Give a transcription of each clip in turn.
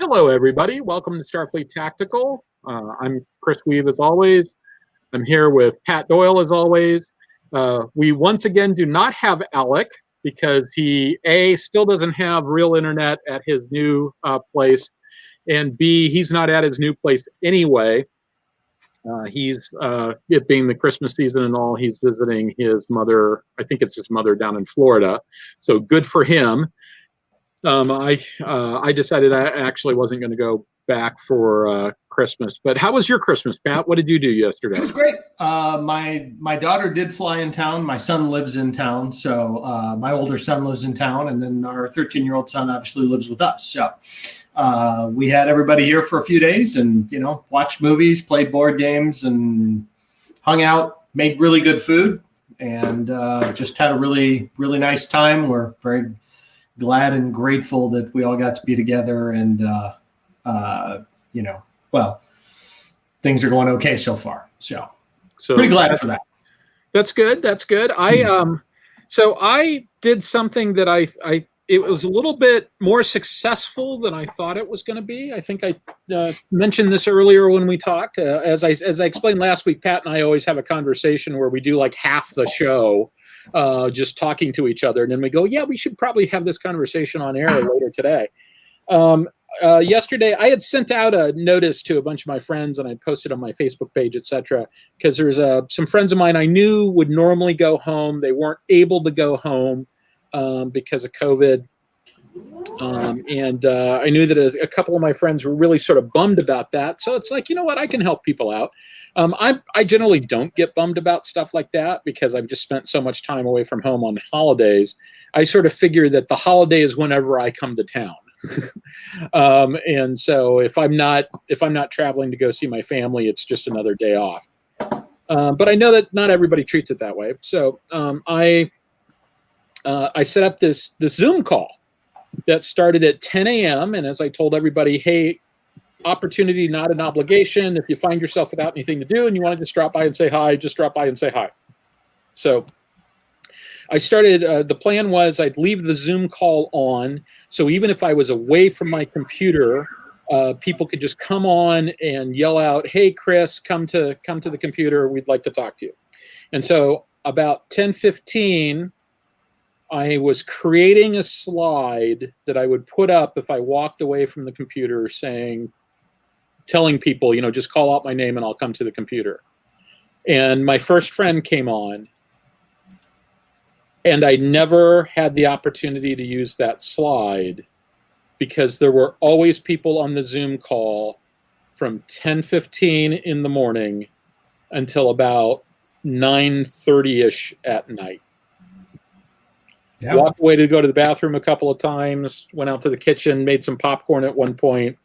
Hello, everybody. Welcome to Starfleet Tactical. I'm Chris Weave, as always. I'm here with Pat Doyle, as always. We once again do not have Alec because he, A, still doesn't have real internet at his new place, and B, he's not at his new place anyway. It being the Christmas season and all, he's visiting his mother. I think it's his mother down in Florida. So good for him. I decided I actually wasn't going to go back for Christmas. But how was your Christmas, Pat? What did you do yesterday? It was great. My daughter did fly in town. My son lives in town. So my older son lives in town. And then our 13-year-old son obviously lives with us. So we had everybody here for a few days and, watched movies, played board games, and hung out, made really good food, and just had a really, really nice time. We're very glad and grateful that we all got to be together, and things are going okay so far. So pretty glad for that. That's good. That's good. So I did something that it was a little bit more successful than I thought it was going to be. I think I mentioned this earlier when we talked. As I explained last week, Pat and I always have a conversation where we do like half the show just talking to each other, and then we go, yeah, we should probably have this conversation on air later today. Yesterday I had sent out a notice to a bunch of my friends, and I posted on my Facebook page, etc., because there's some friends of mine I knew would normally go home. They weren't able to go home because of COVID, and I knew that a couple of my friends were really sort of bummed about that. So it's like, you know what, I can help people out. I generally don't get bummed about stuff like that because I've just spent so much time away from home on holidays. I sort of figure that the holiday is whenever I come to town. And so if I'm not traveling to go see my family, it's just another day off. But I know that not everybody treats it that way. So I set up this Zoom call that started at 10 a.m. And as I told everybody, hey, opportunity, not an obligation. If you find yourself without anything to do and you want to just drop by and say hi, just drop by and say hi. So I started, the plan was I'd leave the Zoom call on. So even if I was away from my computer, people could just come on and yell out, hey, Chris, come to the computer. We'd like to talk to you. And so about 10:15, I was creating a slide that I would put up if I walked away from the computer telling people, just call out my name and I'll come to the computer. And my first friend came on, and I never had the opportunity to use that slide because there were always people on the Zoom call from 10:15 in the morning until about 9:30-ish at night. Yeah. Walked away to go to the bathroom a couple of times, went out to the kitchen, made some popcorn at one point,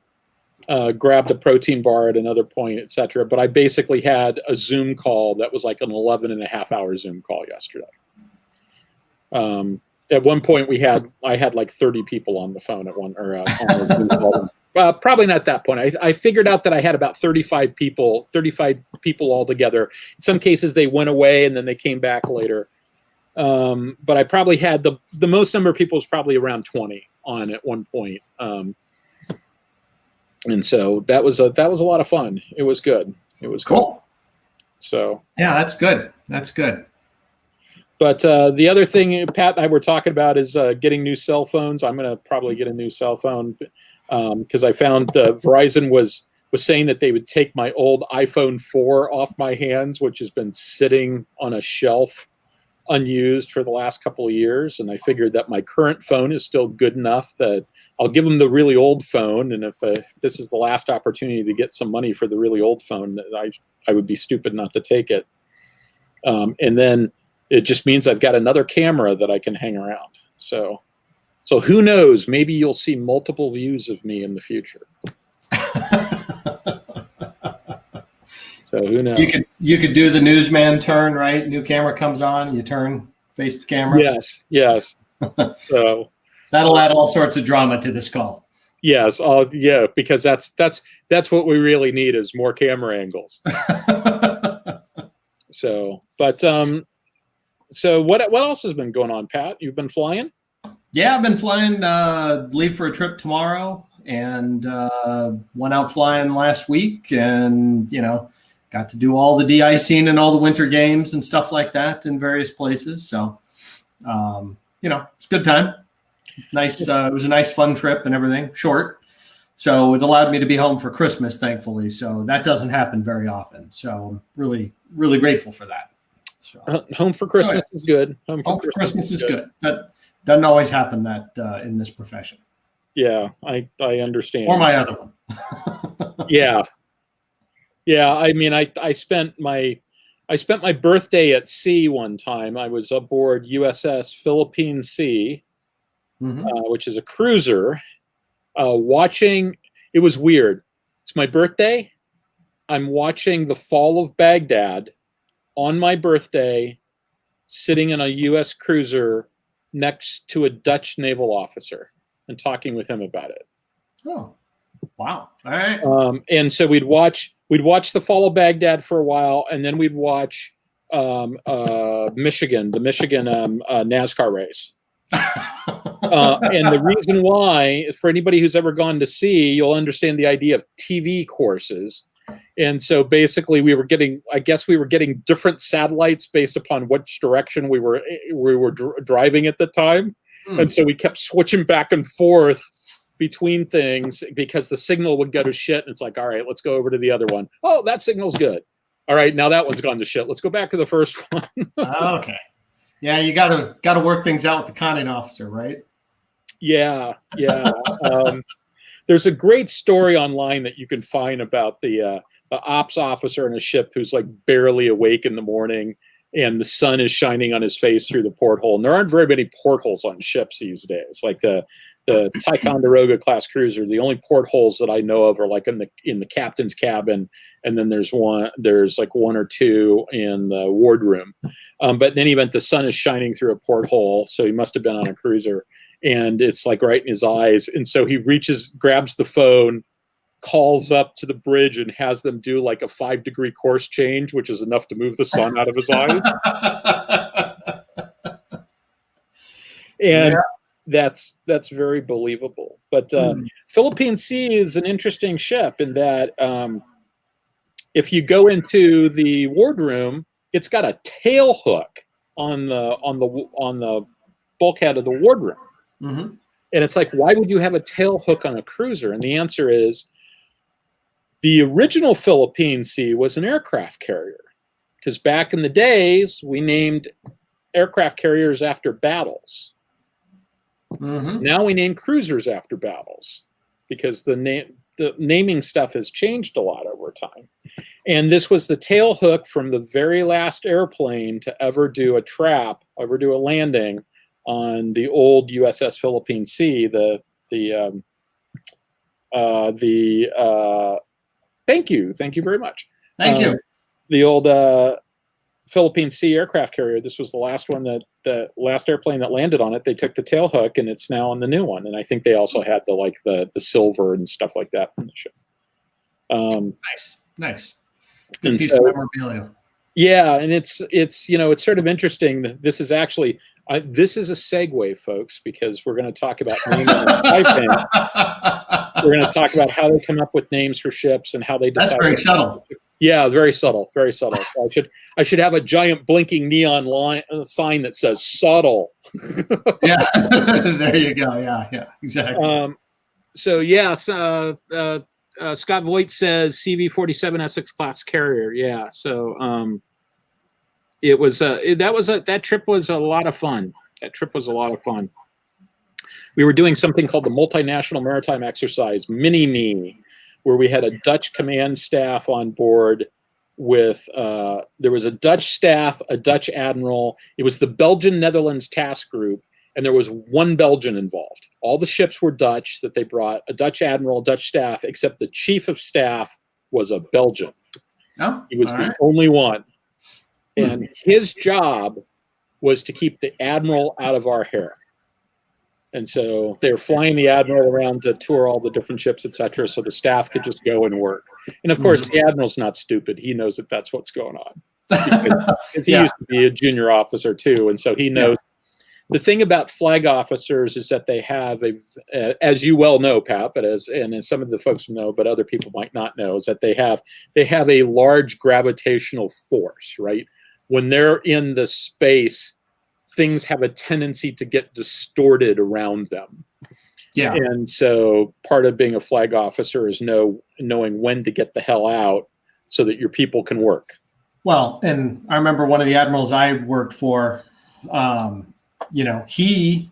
grabbed a protein bar at another point, etc. But I basically had a Zoom call that was like an 11.5-hour Zoom call yesterday. At one point I had like 30 people on the phone at one, or on the Zoom call. Probably not at that point. I figured out that I had about 35 people altogether. In some cases they went away and then they came back later. But I probably had the most number of people was probably around 20 on at one point. And so that was a lot of fun. It was good. It was cool. Good. So yeah, that's good. That's good. But the other thing Pat and I were talking about is getting new cell phones. I'm going to probably get a new cell phone because I found Verizon was saying that they would take my old iPhone 4 off my hands, which has been sitting on a shelf unused for the last couple of years. And I figured that my current phone is still good enough that I'll give them the really old phone. And if this is the last opportunity to get some money for the really old phone, I would be stupid not to take it. And then it just means I've got another camera that I can hang around. So who knows? Maybe you'll see multiple views of me in the future. So who knows? You could do the newsman turn, right? New camera comes on, you turn, face the camera. Yes. So that'll add all sorts of drama to this call. Yes, yeah, because that's what we really need is more camera angles. So what else has been going on, Pat? You've been flying? Yeah, I've been flying. Leave for a trip tomorrow, and went out flying last week, and got to do all the de-icing and all the winter games and stuff like that in various places. So it's a good time. Nice. It was a nice, fun trip and everything. Short. So it allowed me to be home for Christmas, thankfully. So that doesn't happen very often. So I'm really, really grateful for that. So, home for Christmas is good. Home for Christmas is good. That doesn't always happen in this profession. Yeah, I understand. Or my other one. Yeah. I mean, I spent my birthday at sea one time. I was aboard USS Philippine Sea, which is a cruiser. Watching, it was weird. It's my birthday. I'm watching the fall of Baghdad on my birthday, sitting in a U.S. cruiser next to a Dutch naval officer and talking with him about it. Oh, wow! All right. And so we'd watch the fall of Baghdad for a while, and then we'd watch the Michigan NASCAR race. And the reason why, for anybody who's ever gone to sea, you'll understand the idea of TV courses. And so basically we were getting different satellites based upon which direction we were driving at the time. And so we kept switching back and forth between things because the signal would go to shit. And it's like, all right, let's go over to the other one. Oh, that signal's good. All right, now that one's gone to shit. Let's go back to the first one. Okay. Yeah, you gotta work things out with the conning officer, right? Yeah. There's a great story online that you can find about the ops officer in a ship who's like barely awake in the morning, and the sun is shining on his face through the porthole. And there aren't very many portholes on ships these days. Like the Ticonderoga class cruiser, the only portholes that I know of are like in the captain's cabin, and then there's like one or two in the wardroom. But in any event, the sun is shining through a porthole, so he must have been on a cruiser, and it's like right in his eyes. And so he grabs the phone, calls up to the bridge, and has them do like a 5-degree course change, which is enough to move the sun out of his eyes. And that's very believable. But Philippine Sea is an interesting ship in that if you go into the wardroom, it's got a tail hook on the bulkhead of the wardroom. And it's like, why would you have a tail hook on a cruiser? And the answer is the original Philippine Sea was an aircraft carrier, because back in the days we named aircraft carriers after battles. Now we name cruisers after battles because the naming stuff has changed a lot over time. And this was the tail hook from the very last airplane to ever do a landing on the old USS Philippine Sea. Thank you very much. Thank you. The old Philippine Sea aircraft carrier. This was the last one the last airplane that landed on it. They took the tail hook, and it's now on the new one. And I think they also had the silver and stuff like that from the ship. Nice. Good piece of memorabilia. Yeah, and it's sort of interesting that this is actually this is a segue, folks, because we're going to talk about naming and typing. We're going to talk about how they come up with names for ships and how they decide. That's very subtle. Yeah, very subtle. So I should have a giant blinking neon sign that says subtle. Yeah, there you go. Yeah, exactly. Scott Voigt says CV-47 Essex class carrier. Yeah, so it was that trip was a lot of fun. We were doing something called the Multinational Maritime Exercise, Mini-Me, where we had a Dutch command staff on board with, there was a Dutch staff, a Dutch admiral. It was the Belgian-Netherlands task group, and there was one Belgian involved. All the ships were Dutch that they brought, a Dutch admiral, Dutch staff, except the chief of staff was a Belgian. Oh, he was the only one. And his job was to keep the admiral out of our hair. And so they were flying the admiral around to tour all the different ships, etc., so the staff could just go and work. And of course, the admiral's not stupid. He knows that that's what's going on. Because he used to be a junior officer too, and so he knows the thing about flag officers is that they have as you well know, Pat, but as some of the folks know, but other people might not know, is that they have a large gravitational force, right? When they're in the space, things have a tendency to get distorted around them. Yeah. And so part of being a flag officer is knowing when to get the hell out so that your people can work. Well, and I remember one of the admirals I worked for, he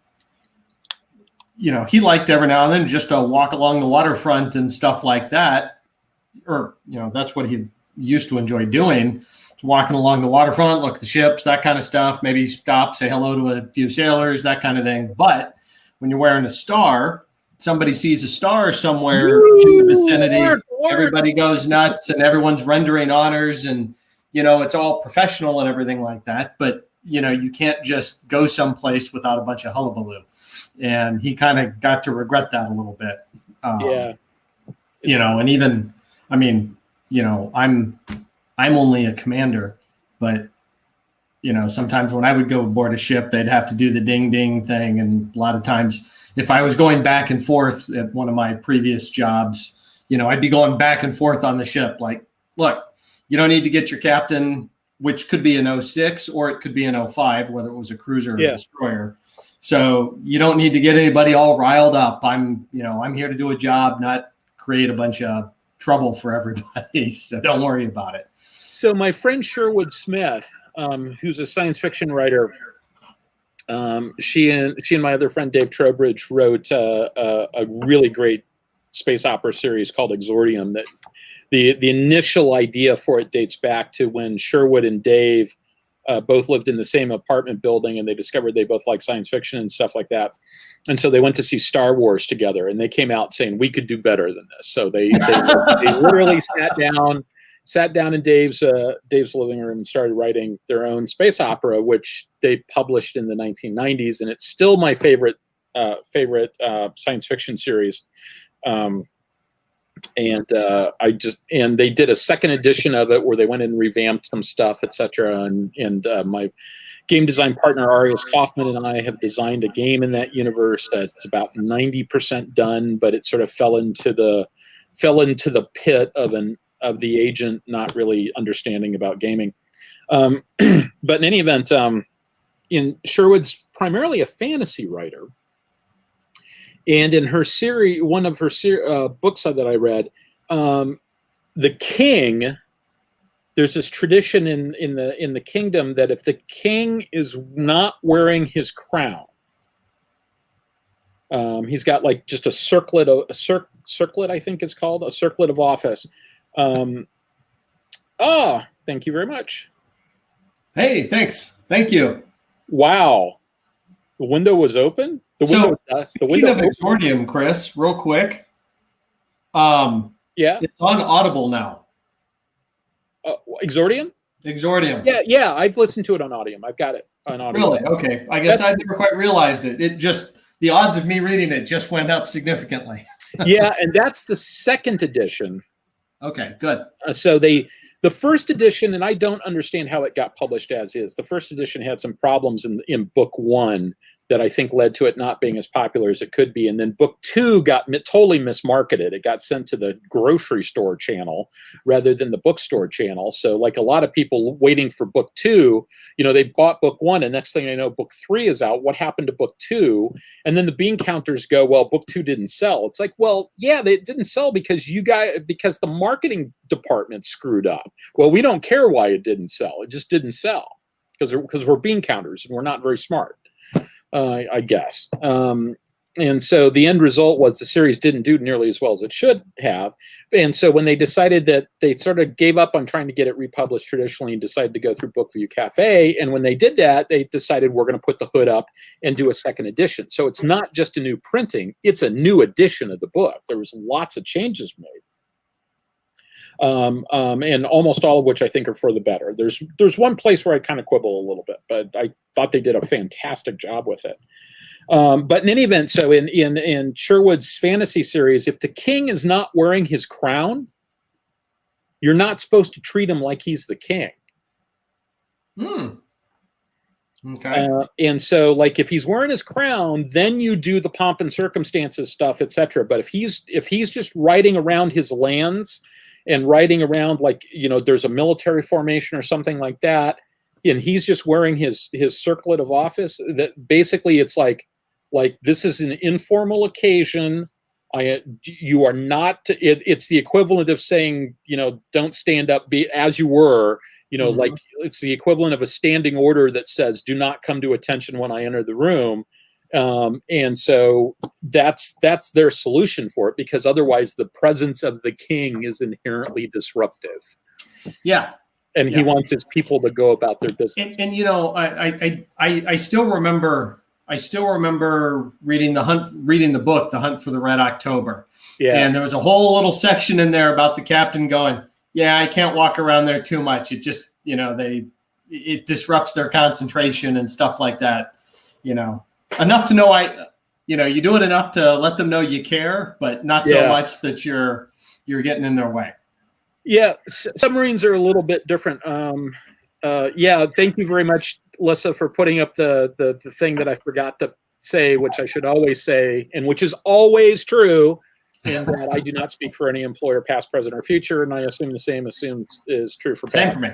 liked every now and then just to walk along the waterfront and stuff like that. Or, that's what he used to enjoy doing. Walking along the waterfront, look at the ships, that kind of stuff, maybe stop, say hello to a few sailors, that kind of thing. But when you're wearing a star, somebody sees a star somewhere in the vicinity, everybody goes nuts and everyone's rendering honors and, it's all professional and everything like that. But, you can't just go someplace without a bunch of hullabaloo. And he kind of got to regret that a little bit. And even, I'm only a commander, but sometimes when I would go aboard a ship, they'd have to do the ding ding thing. And a lot of times if I was going back and forth at one of my previous jobs, I'd be going back and forth on the ship. Like, look, you don't need to get your captain, which could be an 06 or it could be an 05, whether it was a cruiser or a destroyer. So you don't need to get anybody all riled up. I'm here to do a job, not create a bunch of trouble for everybody. So don't worry about it. So my friend Sherwood Smith, who's a science fiction writer, she and my other friend Dave Trowbridge wrote a really great space opera series called Exordium. That the initial idea for it dates back to when Sherwood and Dave both lived in the same apartment building, and they discovered they both like science fiction and stuff like that. And so they went to see Star Wars together, and they came out saying we could do better than this. So they literally sat down in Dave's living room and started writing their own space opera, which they published in the 1990s, and it's still my favorite science fiction series. And they did a second edition of it where they went and revamped some stuff, etc. And my game design partner Arias Kaufman and I have designed a game in that universe that's about 90% done, but it sort of fell into the pit of the agent not really understanding about gaming. But in any event, Sherwood's primarily a fantasy writer. And in her series, one of her books that I read, the king, there's this tradition in the kingdom that if the king is not wearing his crown, he's got like just a circlet, I think it's called, a circlet of office. Thank you very much. Hey, thanks. Thank you. Wow. The window was open? Speaking of Exordium, Chris, real quick. Yeah. It's on Audible now. Exordium? Exordium. Yeah. I've listened to it on Audium. I've got it on Audible. Really? Okay. I guess I never quite realized it. The odds of me reading it just went up significantly. Yeah, and that's the second edition. Okay, good. So the first edition, and I don't understand how it got published as is. The first edition had some problems in book one that I think led to it not being as popular as it could be. And then book two got totally mismarketed. It got sent to the grocery store channel rather than the bookstore channel. So like a lot of people waiting for book two, they bought book one, and next thing they know, book three is out. What happened to book two? And then the bean counters go, well, book two didn't sell. It's like, well, yeah, they didn't sell because because the marketing department screwed up. Well, we don't care why it didn't sell. It just didn't sell because we're bean counters and we're not very smart. I guess. And so the end result was the series didn't do nearly as well as it should have. And so when they decided that they sort of gave up on trying to get it republished traditionally and decided to go through Bookview Cafe. And when they did that, they decided we're going to put the hood up and do a second edition. So it's not just a new printing, it's a new edition of the book. There was lots of changes made. And almost all of which I think are for the better. There's one place where I kind of quibble a little bit, but I thought they did a fantastic job with it. But in any event, so in Sherwood's fantasy series, if the king is not wearing his crown, you're not supposed to treat him like he's the king. Okay. And so, like, if he's wearing his crown, then you do the pomp and circumstances stuff, etc. But if he's just riding around his lands and riding around, like, there's a military formation or something like that, and he's just wearing his circlet of office, that basically it's like this is an informal occasion. You are not. It's the equivalent of saying, don't stand up, be as you were. Like, it's the equivalent of a standing order that says, do not come to attention when I enter the room. And so that's their solution for it, because otherwise the presence of the king is inherently disruptive. Yeah. And he wants his people to go about their business. And I still remember reading the book, The Hunt for the Red October. Yeah. And there was a whole little section in there about the captain going, yeah, I can't walk around there too much. It just, it disrupts their concentration and stuff like that. Enough to know you do it enough to let them know you care, but not so much that you're getting in their way. Yeah, submarines are a little bit different. Thank you very much, Lissa, for putting up the thing that I forgot to say, which I should always say, and which is always true. And that I do not speak for any employer, past, present, or future, and I assume the same is true for Same for me.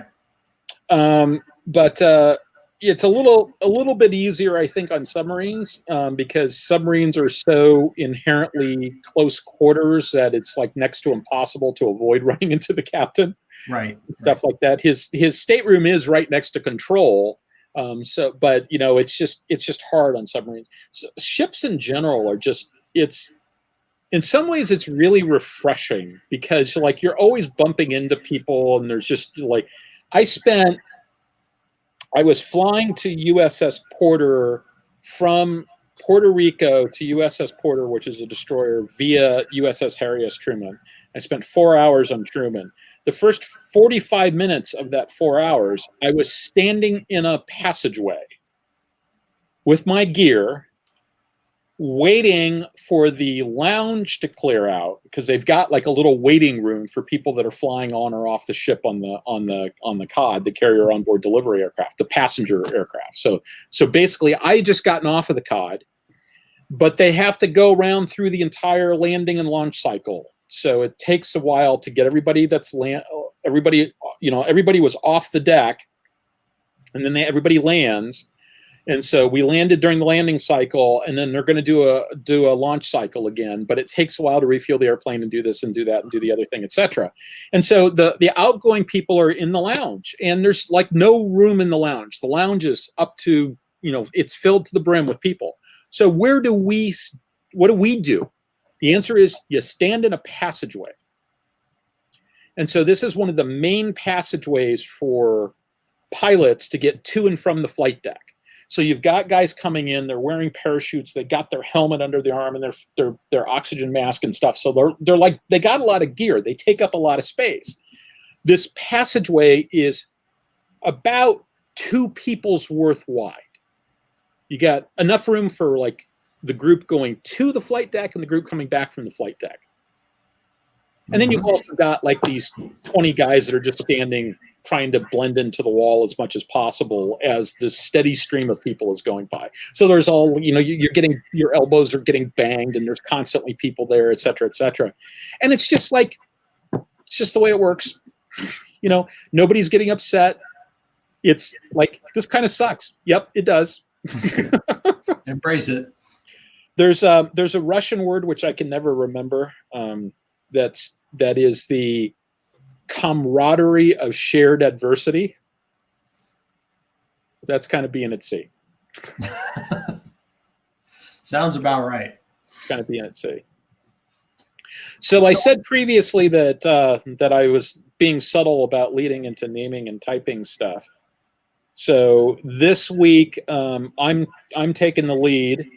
But it's a little bit easier, I think, on submarines, because submarines are so inherently close quarters that it's like next to impossible to avoid running into the captain. Right. Stuff like that. His stateroom is right next to control. But it's just hard on submarines. So ships in general are just in some ways, it's really refreshing, because like you're always bumping into people, and there's just like, I was flying to USS Porter from Puerto Rico to USS Porter, which is a destroyer, via USS Harry S. Truman. I spent 4 hours on Truman. The first 45 minutes of that 4 hours, I was standing in a passageway with my gear, waiting for the lounge to clear out, because they've got like a little waiting room for people that are flying on or off the ship on the COD, the carrier onboard delivery aircraft, the passenger aircraft. So basically, I had just gotten off of the COD, but they have to go around through the entire landing and launch cycle. So it takes a while to get everybody everybody was off the deck, and then everybody lands. And so we landed during the landing cycle, and then they're going to do a launch cycle again. But it takes a while to refuel the airplane and do this and do that and do the other thing, etc. And so the outgoing people are in the lounge, and there's like no room in the lounge. The lounge is up to, it's filled to the brim with people. So what do we do? The answer is you stand in a passageway. And so this is one of the main passageways for pilots to get to and from the flight deck. So you've got guys coming in, they're wearing parachutes, they got their helmet under their arm and their oxygen mask and stuff. So they're like, they got a lot of gear. They take up a lot of space. This passageway is about 2 people's worth wide. You got enough room for like the group going to the flight deck and the group coming back from the flight deck. And then you've also got like these 20 guys that are just standing, trying to blend into the wall as much as possible as the steady stream of people is going by. So there's all, your elbows are getting banged, and there's constantly people there, et cetera, et cetera. And it's just the way it works. Nobody's getting upset. It's like, this kind of sucks. Yep, it does. Embrace it. There's a Russian word which I can never remember. That is the camaraderie of shared adversity. That's kind of being at sea. Sounds about right. It's kind of being at sea. So I said previously that I was being subtle about leading into naming and typing stuff. So this week I'm taking the lead.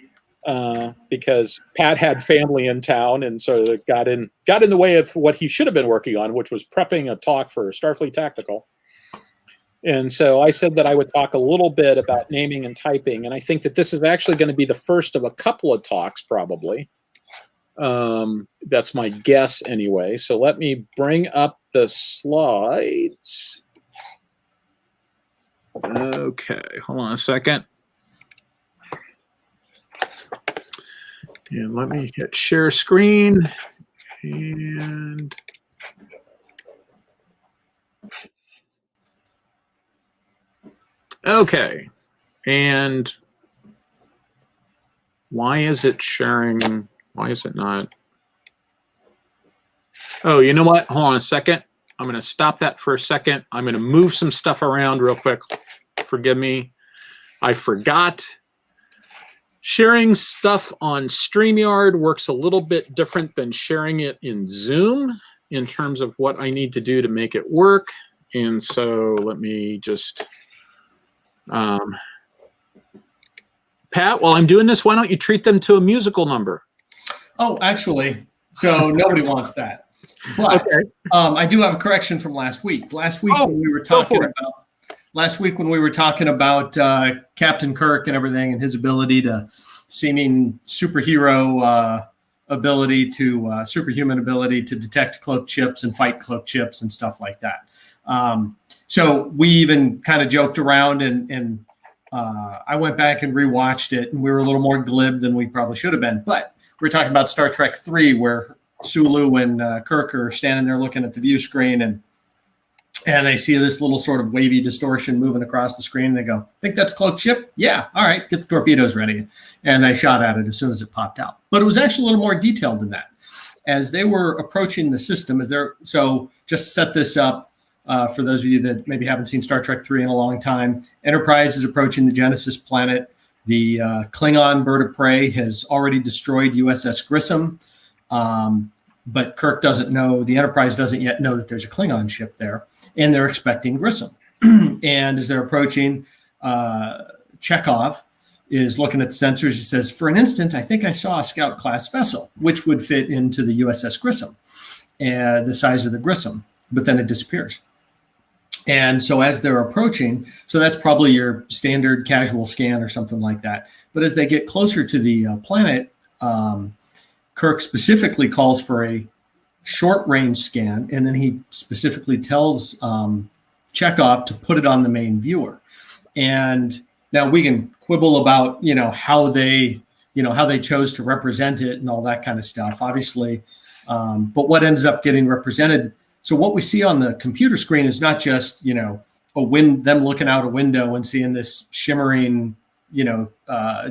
Because Pat had family in town, and so it got in the way of what he should have been working on, which was prepping a talk for Starfleet Tactical. And so I said that I would talk a little bit about naming and typing, and I think that this is actually going to be the first of a couple of talks, probably. That's my guess anyway. So let me bring up the slides. Okay, hold on a second. And let me hit share screen. And okay. And why is it sharing? Why is it not? Oh, you know what? Hold on a second. I'm going to stop that for a second. I'm going to move some stuff around real quick. Forgive me. I forgot. Sharing stuff on StreamYard works a little bit different than sharing it in Zoom in terms of what I need to do to make it work. And so let me just, Pat, while I'm doing this, why don't you treat them to a musical number? Oh, actually, so nobody wants that. But okay. I do have a correction from last week. Last week when we were talking about Captain Kirk and everything, and his ability to seeming superhero superhuman ability to detect cloak chips and fight cloak chips and stuff like that. So we even kind of joked around, and I went back and rewatched it, and we were a little more glib than we probably should have been. But we're talking about Star Trek 3, where Sulu and Kirk are standing there looking at the view screen, and they see this little sort of wavy distortion moving across the screen. And they go, "Think that's cloak chip? Yeah, all right, get the torpedoes ready." And they shot at it as soon as it popped out. But it was actually a little more detailed than that. As they were approaching the system, so just to set this up for those of you that maybe haven't seen Star Trek 3 in a long time, Enterprise is approaching the Genesis planet. The Klingon bird of prey has already destroyed USS Grissom. But Kirk doesn't know, the Enterprise doesn't yet know that there's a Klingon ship there, and they're expecting Grissom. And as they're approaching, Chekhov is looking at the sensors. He says, "For an instant, I think I saw a scout class vessel," which would fit into the USS Grissom, and the size of the Grissom, but then it disappears. And so as they're approaching, so that's probably your standard casual scan or something like that. But as they get closer to the planet, Kirk specifically calls for a short-range scan, and then he specifically tells Chekhov to put it on the main viewer. And now we can quibble about, how they chose to represent it and all that kind of stuff, obviously. But what ends up getting represented? So what we see on the computer screen is not just, them looking out a window and seeing this shimmering,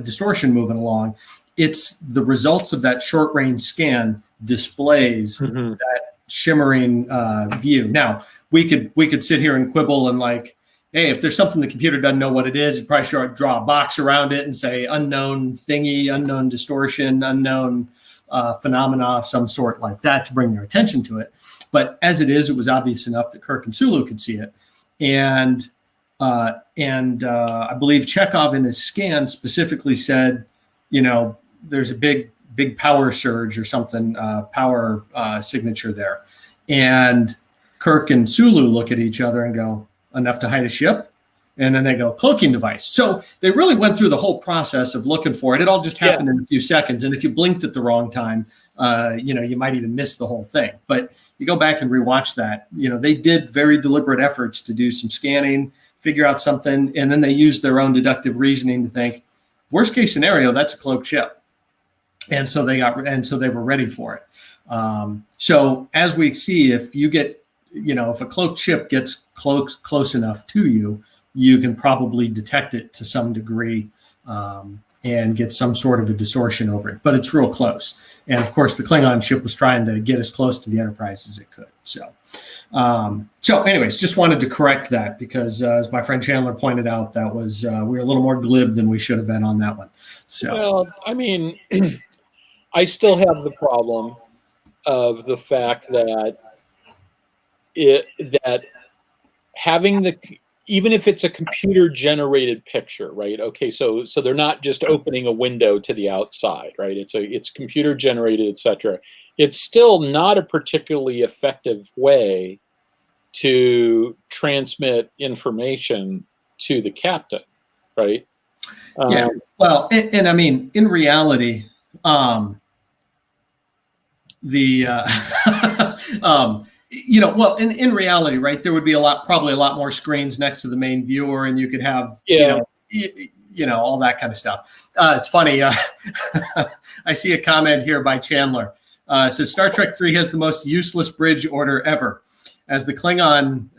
distortion moving along. It's the results of that short range scan displays that shimmering view. Now we could sit here and quibble and like, hey, if there's something the computer doesn't know what it is, you'd probably should draw a box around it and say unknown thingy, unknown distortion, unknown phenomena of some sort like that to bring their attention to it. But as it is, it was obvious enough that Kirk and Sulu could see it. And I believe Chekhov in his scan specifically said, there's a big power surge or something, power signature there. And Kirk and Sulu look at each other and go, "Enough to hide a ship?" And then they go, "Cloaking device." So they really went through the whole process of looking for it. It all just happened in a few seconds. And if you blinked at the wrong time, you might even miss the whole thing. But you go back and rewatch that, they did very deliberate efforts to do some scanning, figure out something, and then they used their own deductive reasoning to think, worst case scenario, that's a cloaked ship. And so they were ready for it. So as we see, if you get, if a cloaked ship gets close enough to you, you can probably detect it to some degree and get some sort of a distortion over it. But it's real close. And of course, the Klingon ship was trying to get as close to the Enterprise as it could. So anyways, just wanted to correct that because as my friend Chandler pointed out, that was we were a little more glib than we should have been on that one. So, well, I mean, I still have the problem of the fact that having even if it's a computer generated picture, right? Okay, so they're not just opening a window to the outside, right? It's computer generated, etc. It's still not a particularly effective way to transmit information to the captain, right? Yeah. Well, and I mean, in reality, well, in reality, right, there would be probably a lot more screens next to the main viewer, and you could have, all that kind of stuff. It's funny. I see a comment here by Chandler. It says Star Trek III has the most useless bridge order ever. As the Klingon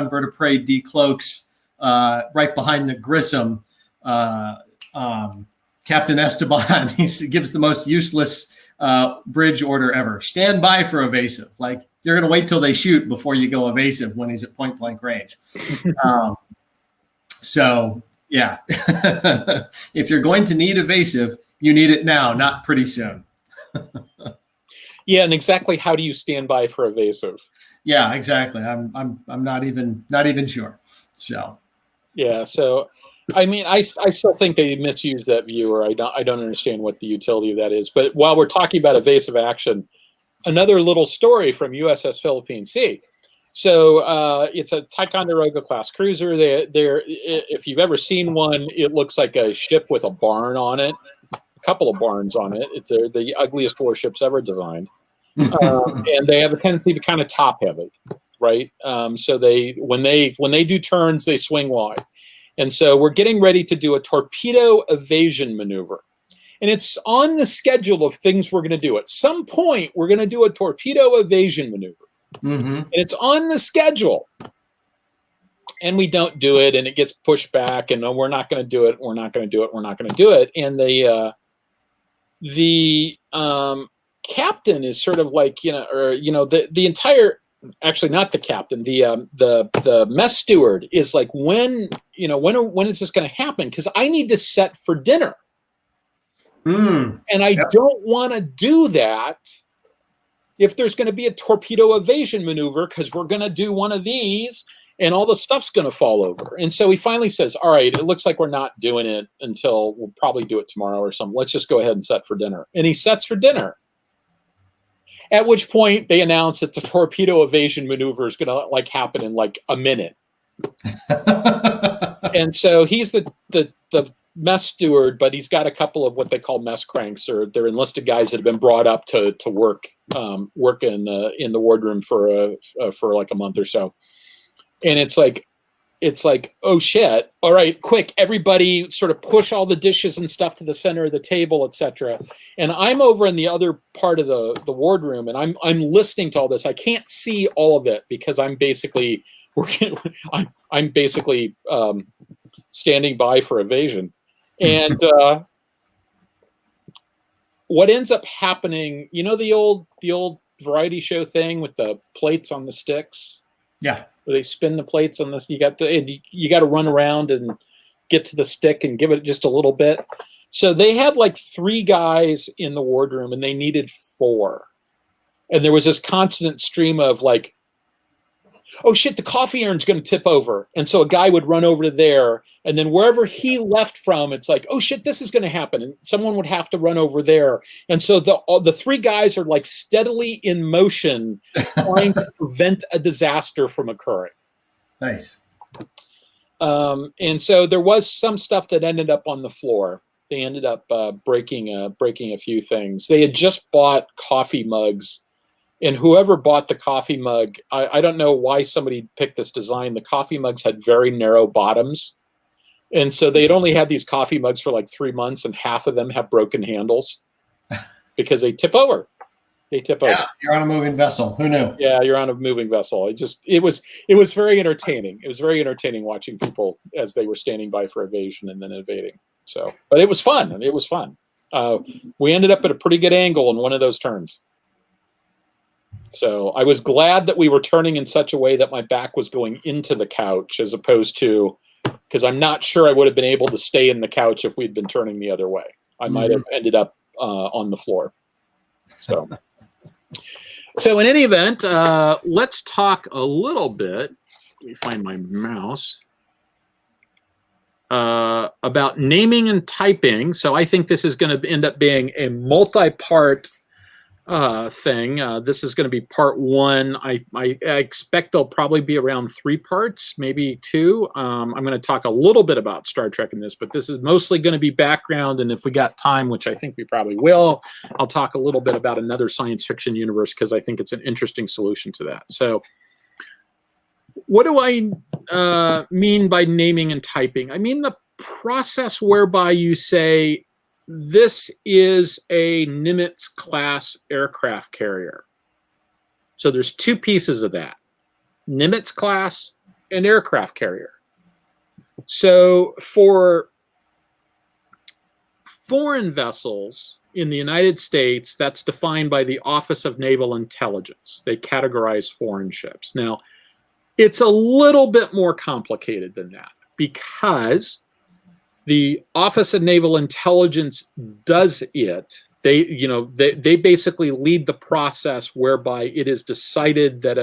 bird of prey decloaks right behind the Grissom, Captain Esteban, he gives the most useless bridge order ever. Stand by for evasive. Like, you're going to wait till they shoot before you go evasive when he's at point blank range. So, yeah. If you're going to need evasive, you need it now, not pretty soon. Yeah, and exactly how do you stand by for evasive? Yeah, exactly. I'm not even sure. So, yeah. So, I mean, I still think they misuse that viewer. I don't understand what the utility of that is. But while we're talking about evasive action, another little story from USS Philippine Sea. So it's a Ticonderoga class cruiser. They're if you've ever seen one, it looks like a ship with a barn on it, a couple of barns on it. They're the ugliest warships ever designed, and they have a tendency to kind of top heavy, right? So when they do turns, they swing wide, and so we're getting ready to do a torpedo evasion maneuver. And it's on the schedule of things we're going to do. At some point, we're going to do a torpedo evasion maneuver. Mm-hmm. And it's on the schedule. And we don't do it, and it gets pushed back, and no, we're not going to do it. We're not going to do it. We're not going to do it. And the captain is sort of like, the entire, actually not the captain, the mess steward is like, when is this going to happen? Because I need to set for dinner. And I don't want to do that if there's going to be a torpedo evasion maneuver, because we're going to do one of these and all the stuff's going to fall over. And so he finally says, all right, it looks like we're not doing it until we'll probably do it tomorrow or something. Let's just go ahead and set for dinner. And he sets for dinner. At which point they announce that the torpedo evasion maneuver is going to happen in a minute. And so he's the mess steward, but he's got a couple of what they call mess cranks, or they're enlisted guys that have been brought up to work in the wardroom for a month or so. And it's like, oh shit, all right, quick, everybody sort of push all the dishes and stuff to the center of the table, etc. And I'm over in the other part of the wardroom, and I'm listening to all this. I can't see all of it because I'm basically I'm basically standing by for evasion. And what ends up happening, the old variety show thing with the plates on the sticks? Yeah. Where they spin the plates on this. You got to run around and get to the stick and give it just a little bit. So they had 3 guys in the wardroom, and they needed 4. And there was this constant stream of oh shit, the coffee urn's going to tip over. And so a guy would run over to there, and then wherever he left from, it's like, oh shit, this is going to happen. And someone would have to run over there. And so the 3 guys are steadily in motion trying to prevent a disaster from occurring. Nice. And so there was some stuff that ended up on the floor. They ended up breaking a few things. They had just bought coffee mugs. And whoever bought the coffee mug, I don't know why somebody picked this design. The coffee mugs had very narrow bottoms. And so they'd only had these coffee mugs for 3 months, and half of them have broken handles because they tip over. Yeah, you're on a moving vessel. Who knew? Yeah, you're on a moving vessel. It was very entertaining. It was very entertaining watching people as they were standing by for evasion and then evading. So, but it was fun. It was fun. We ended up at a pretty good angle in one of those turns. So I was glad that we were turning in such a way that my back was going into the couch, as opposed to, because I'm not sure I would have been able to stay in the couch if we'd been turning the other way. I might have ended up on the floor. So in any event, let's talk a little bit. Let me find my mouse. About naming and typing. So I think this is going to end up being a multi-part thing. This is going to be part one. I expect there'll probably be around 3 parts, maybe 2. I'm going to talk a little bit about Star Trek in this, but this is mostly going to be background. And if we got time, which I think we probably will, I'll talk a little bit about another science fiction universe because I think it's an interesting solution to that. So what do I mean by naming and typing? I mean the process whereby you say, this is a Nimitz-class aircraft carrier. So there's 2 pieces of that, Nimitz-class and aircraft carrier. So for foreign vessels in the United States, that's defined by the Office of Naval Intelligence. They categorize foreign ships. Now, it's a little bit more complicated than that because the Office of Naval Intelligence does it. They basically lead the process whereby it is decided that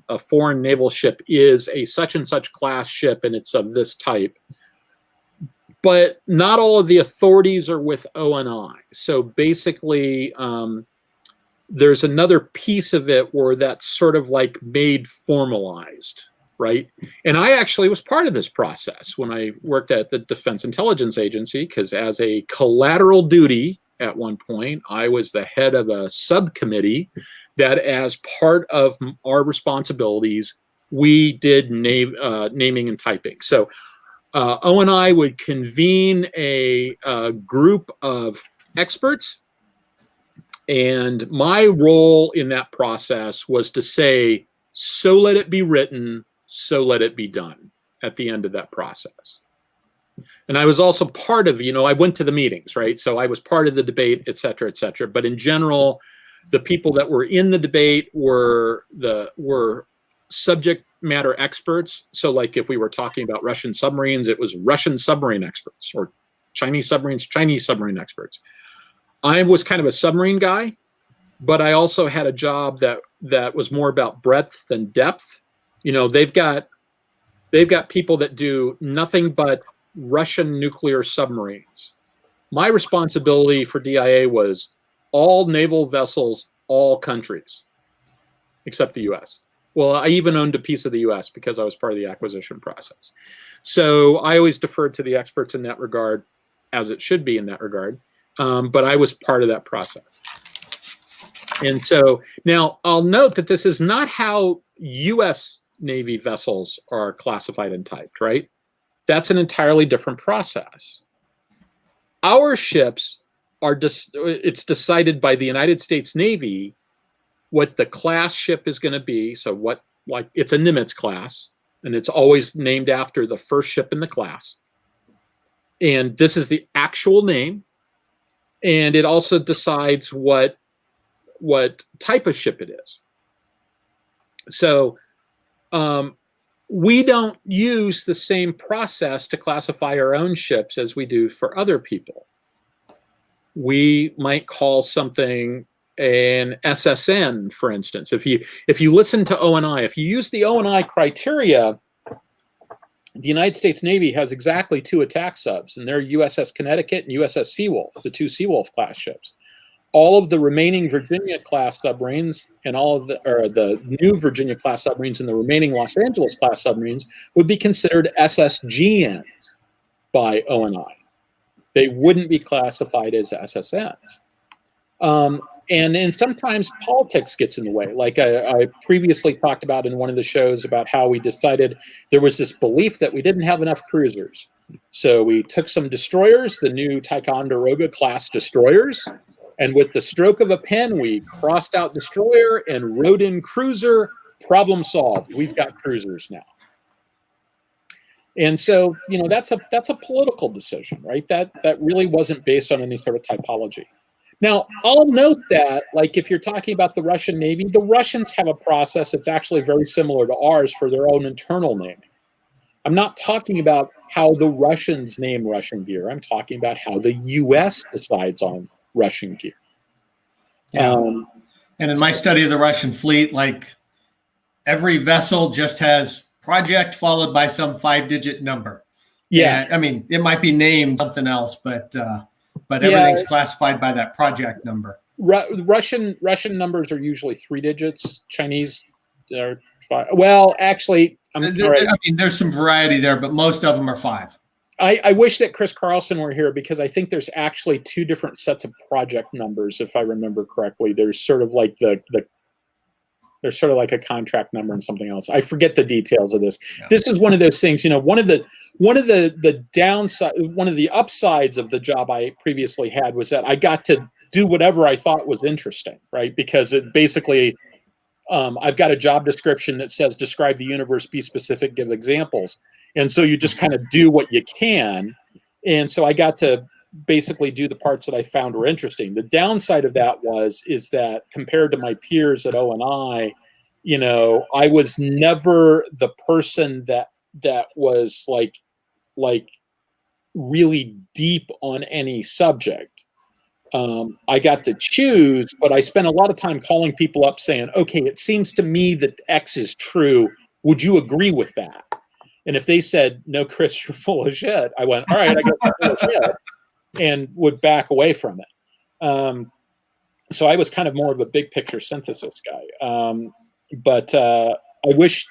a foreign naval ship is a such and such class ship and it's of this type. But not all of the authorities are with ONI. So basically, there's another piece of it where that's sort of like made formalized. Right. And I actually was part of this process when I worked at the Defense Intelligence Agency, because as a collateral duty at one point, I was the head of a subcommittee that as part of our responsibilities, we did naming and typing. So ONI would convene a group of experts. And my role in that process was to say, so let it be written, so let it be done at the end of that process. And I was also part of, I went to the meetings, right? So I was part of the debate, et cetera, et cetera. But in general, the people that were in the debate were subject matter experts. So like if we were talking about Russian submarines, it was Russian submarine experts, or Chinese submarines, Chinese submarine experts. I was kind of a submarine guy, but I also had a job that was more about breadth than depth. They've got people that do nothing but Russian nuclear submarines. My responsibility for DIA was all naval vessels, all countries, except the U.S. Well, I even owned a piece of the U.S. because I was part of the acquisition process. So I always deferred to the experts in that regard, as it should be in that regard. But I was part of that process. And so now I'll note that this is not how U.S. Navy vessels are classified and typed, right? That's an entirely different process. Our ships it's decided by the United States Navy what the class ship is going to be. So it's a Nimitz class, and it's always named after the first ship in the class. And this is the actual name. And it also decides what type of ship it is. So we don't use the same process to classify our own ships as we do for other people. We might call something an SSN, for instance. If you listen to ONI, if you use the ONI criteria, the United States Navy has exactly 2 attack subs, and they're USS Connecticut and USS Seawolf, the 2 Seawolf class ships. All of the remaining Virginia class submarines and all of the new Virginia class submarines and the remaining Los Angeles class submarines would be considered SSGNs by ONI. They wouldn't be classified as SSNs. And sometimes politics gets in the way. Like I previously talked about in one of the shows about how we decided there was this belief that we didn't have enough cruisers. So we took some destroyers, the new Ticonderoga class destroyers, and with the stroke of a pen, we crossed out destroyer and wrote in cruiser. Problem solved. We've got cruisers now. And so, that's a political decision, right? That really wasn't based on any sort of typology. Now, I'll note that, like, if you're talking about the Russian Navy, the Russians have a process that's actually very similar to ours for their own internal naming. I'm not talking about how the Russians name Russian gear. I'm talking about how the U.S. decides on Russian gear. Yeah. And in my study of the Russian fleet, like, every vessel just has project followed by some 5-digit number. Yeah. And, I mean, it might be named something else, but everything's classified by that project number. Russian numbers are usually 3 digits. Chinese are 5. Well, actually, I mean, there's some variety there, but most of them are 5. I wish that Chris Carlson were here, because I think there's actually 2 different sets of project numbers, if I remember correctly. There's sort of like there's sort of like a contract number and something else. I forget the details of this. Yeah. This is one of those things, one of the downside, one of the upsides of the job I previously had was that I got to do whatever I thought was interesting, right? Because it basically, I've got a job description that says describe the universe, be specific, give examples. And so you just kind of do what you can. And so I got to basically do the parts that I found were interesting. The downside of that is that compared to my peers at O&I, I was never the person that was like really deep on any subject. I got to choose, but I spent a lot of time calling people up saying, okay, it seems to me that X is true. Would you agree with that? And if they said, no, Chris, you're full of shit, I went, all right, I guess I'm full of shit, and would back away from it. So I was kind of more of a big picture synthesis guy. But I wish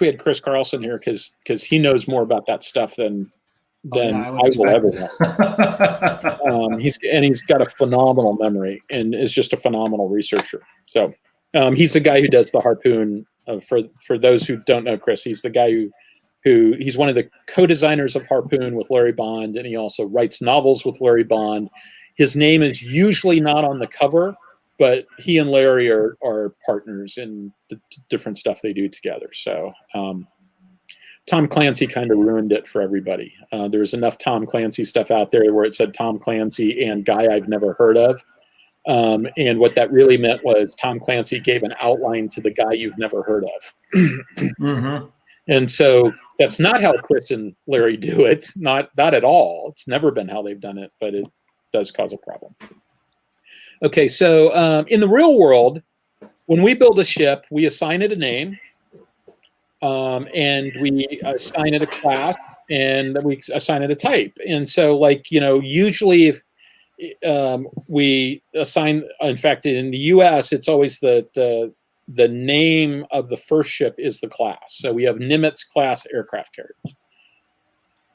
we had Chris Carlson here, because he knows more about that stuff than I will ever know. He's got a phenomenal memory and is just a phenomenal researcher. So he's the guy who does the Harpoon. For those who don't know Chris, he's the guy who he's one of the co-designers of Harpoon with Larry Bond, and he also writes novels with Larry Bond. His name is usually not on the cover, but he and Larry are partners in the different stuff they do together. So Tom Clancy kind of ruined it for everybody. There's enough Tom Clancy stuff out there where it said Tom Clancy and guy I've never heard of. And what that really meant was Tom Clancy gave an outline to the guy you've never heard of. Mm-hmm. And so that's not how Chris and Larry do it. Not at all. It's never been how they've done it, but it does cause a problem. Okay, so in the real world, when we build a ship, we assign it a name, and we assign it a class, and we assign it a type. And so, usually if we assign, in fact, in the U.S., it's always the name of the first ship is the class. So we have Nimitz class aircraft carriers.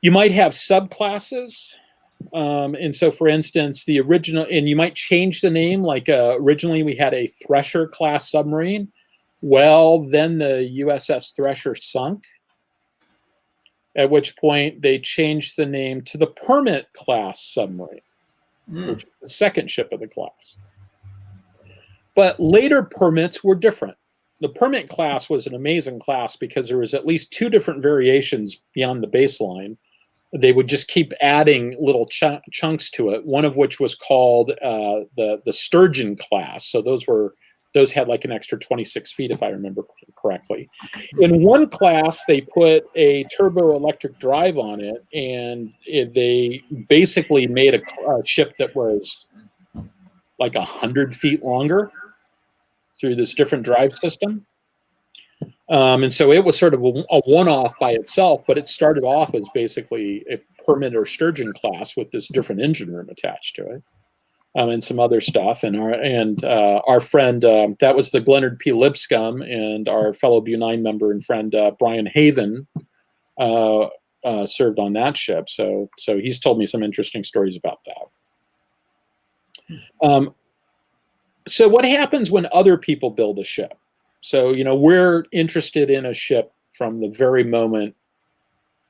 You might have subclasses. And so, for instance, the original, and you might change the name, like originally we had a Thresher class submarine. Well, then the USS Thresher sunk, at which point they changed the name to the Permit class submarine, which is the second ship of the class. But later permits were different. The Permit class was an amazing class because there was at least 2 different variations beyond the baseline. They would just keep adding little chunks to it, one of which was called the Sturgeon class. So those had like an extra 26 feet, if I remember correctly. In one class, they put a turbo electric drive on it, and they basically made a ship that was like 100 feet longer through this different drive system. And so it was sort of a one-off by itself, but it started off as basically a Permit or Sturgeon class with this different engine room attached to it. And some other stuff, and our friend, that was the Glenard P. Lipscomb, and our fellow Bu-9 member and friend Brian Haven served on that ship. So he's told me some interesting stories about that. So what happens when other people build a ship? So we're interested in a ship from the very moment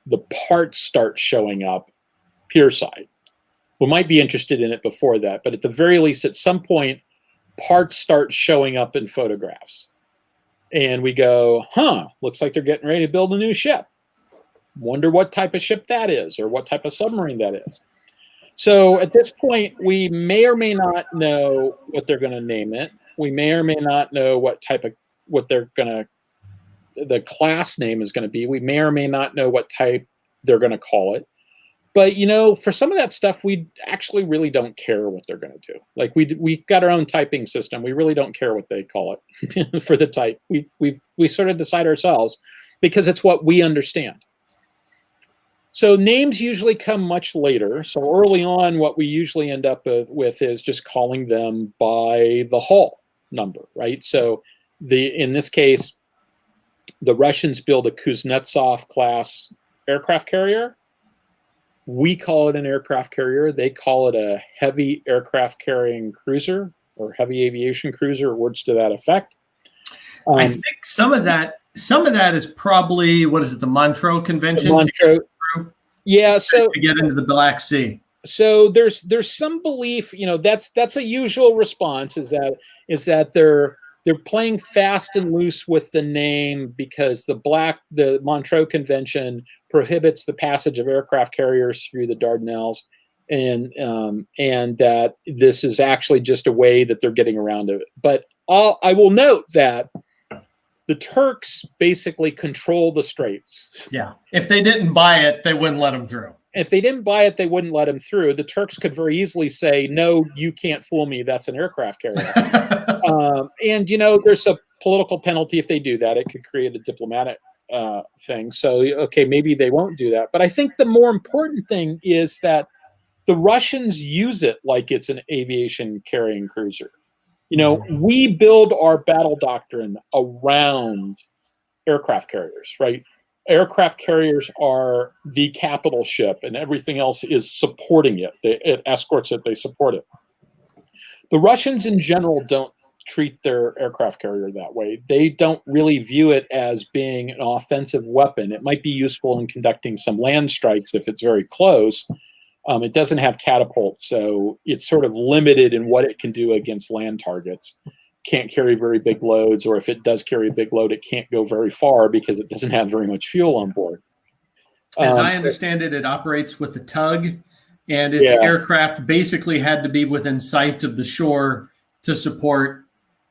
the parts start showing up pier side. We might be interested in it before that, but at the very least, at some point, parts start showing up in photographs. And we go, looks like they're getting ready to build a new ship. Wonder what type of ship that is, or what type of submarine that is. So at this point, we may or may not know what they're going to name it. We may or may not know the class name is going to be. We may or may not know what type they're going to call it. But, for some of that stuff, we actually really don't care what they're going to do. Like we got our own typing system. We really don't care what they call it for the type. We sort of decide ourselves because it's what we understand. So names usually come much later. So early on, what we usually end up with is just calling them by the hull number, right? So in this case, the Russians build a Kuznetsov class aircraft carrier. We call it an aircraft carrier. They call it a heavy aircraft carrying cruiser or heavy aviation cruiser, or words to that effect. I think some of that is probably, what is it, the Montreux Convention? Montreux, yeah. So to get into the Black Sea. So there's some belief, that's a usual response is that they're playing fast and loose with the name because the Montreux Convention prohibits the passage of aircraft carriers through the Dardanelles, and that this is actually just a way that they're getting around it. But I will note that the Turks basically control the straits. Yeah. If they didn't buy it, they wouldn't let them through. If they didn't buy it, they wouldn't let them through. The Turks could very easily say, no, you can't fool me. That's an aircraft carrier. And, there's a political penalty if they do that. It could create a diplomatic thing. So, okay, maybe they won't do that. But I think the more important thing is that the Russians use it like it's an aviation carrying cruiser. We build our battle doctrine around aircraft carriers, right? Aircraft carriers are the capital ship, and everything else is supporting it. It escorts it, they support it. The Russians in general don't treat their aircraft carrier that way. They don't really view it as being an offensive weapon. It might be useful in conducting some land strikes if it's very close. It doesn't have catapults, so it's sort of limited in what it can do against land targets. Can't carry very big loads, or if it does carry a big load, it can't go very far because it doesn't have very much fuel on board. As I understand it, it operates with a tug, and its aircraft basically had to be within sight of the shore to support,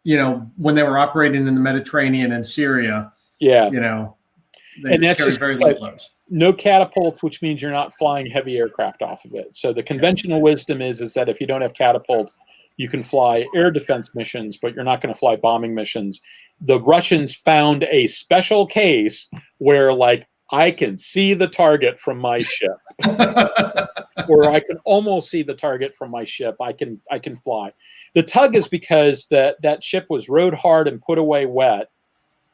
when they were operating in the Mediterranean and Syria. Yeah. They carry very light loads. No catapults, which means you're not flying heavy aircraft off of it. So the conventional wisdom is that if you don't have catapults, you can fly air defense missions, but you're not going to fly bombing missions. The Russians found a special case where, I can see the target from my ship, or I can almost see the target from my ship. I can fly. The tug is because that ship was rode hard and put away wet,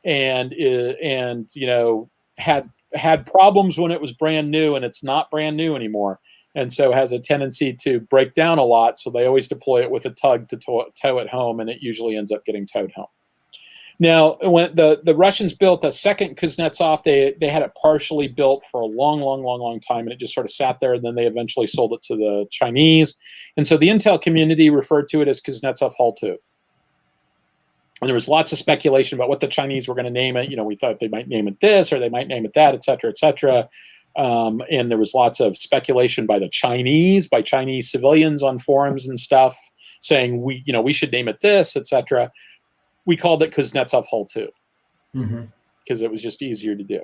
and had problems when it was brand new, and it's not brand new anymore. And so has a tendency to break down a lot. So they always deploy it with a tug to tow it home, and it usually ends up getting towed home. Now, when the Russians built a second Kuznetsov, they had it partially built for a long time, and it just sort of sat there, and then they eventually sold it to the Chinese. And so the intel community referred to it as Kuznetsov Hull 2. And there was lots of speculation about what the Chinese were going to name it. We thought they might name it this, or they might name it that, et cetera, et cetera. And there was lots of speculation by Chinese civilians on forums and stuff saying we should name it this, et cetera. We called it Kuznetsov Hull 2 because it was just easier to do.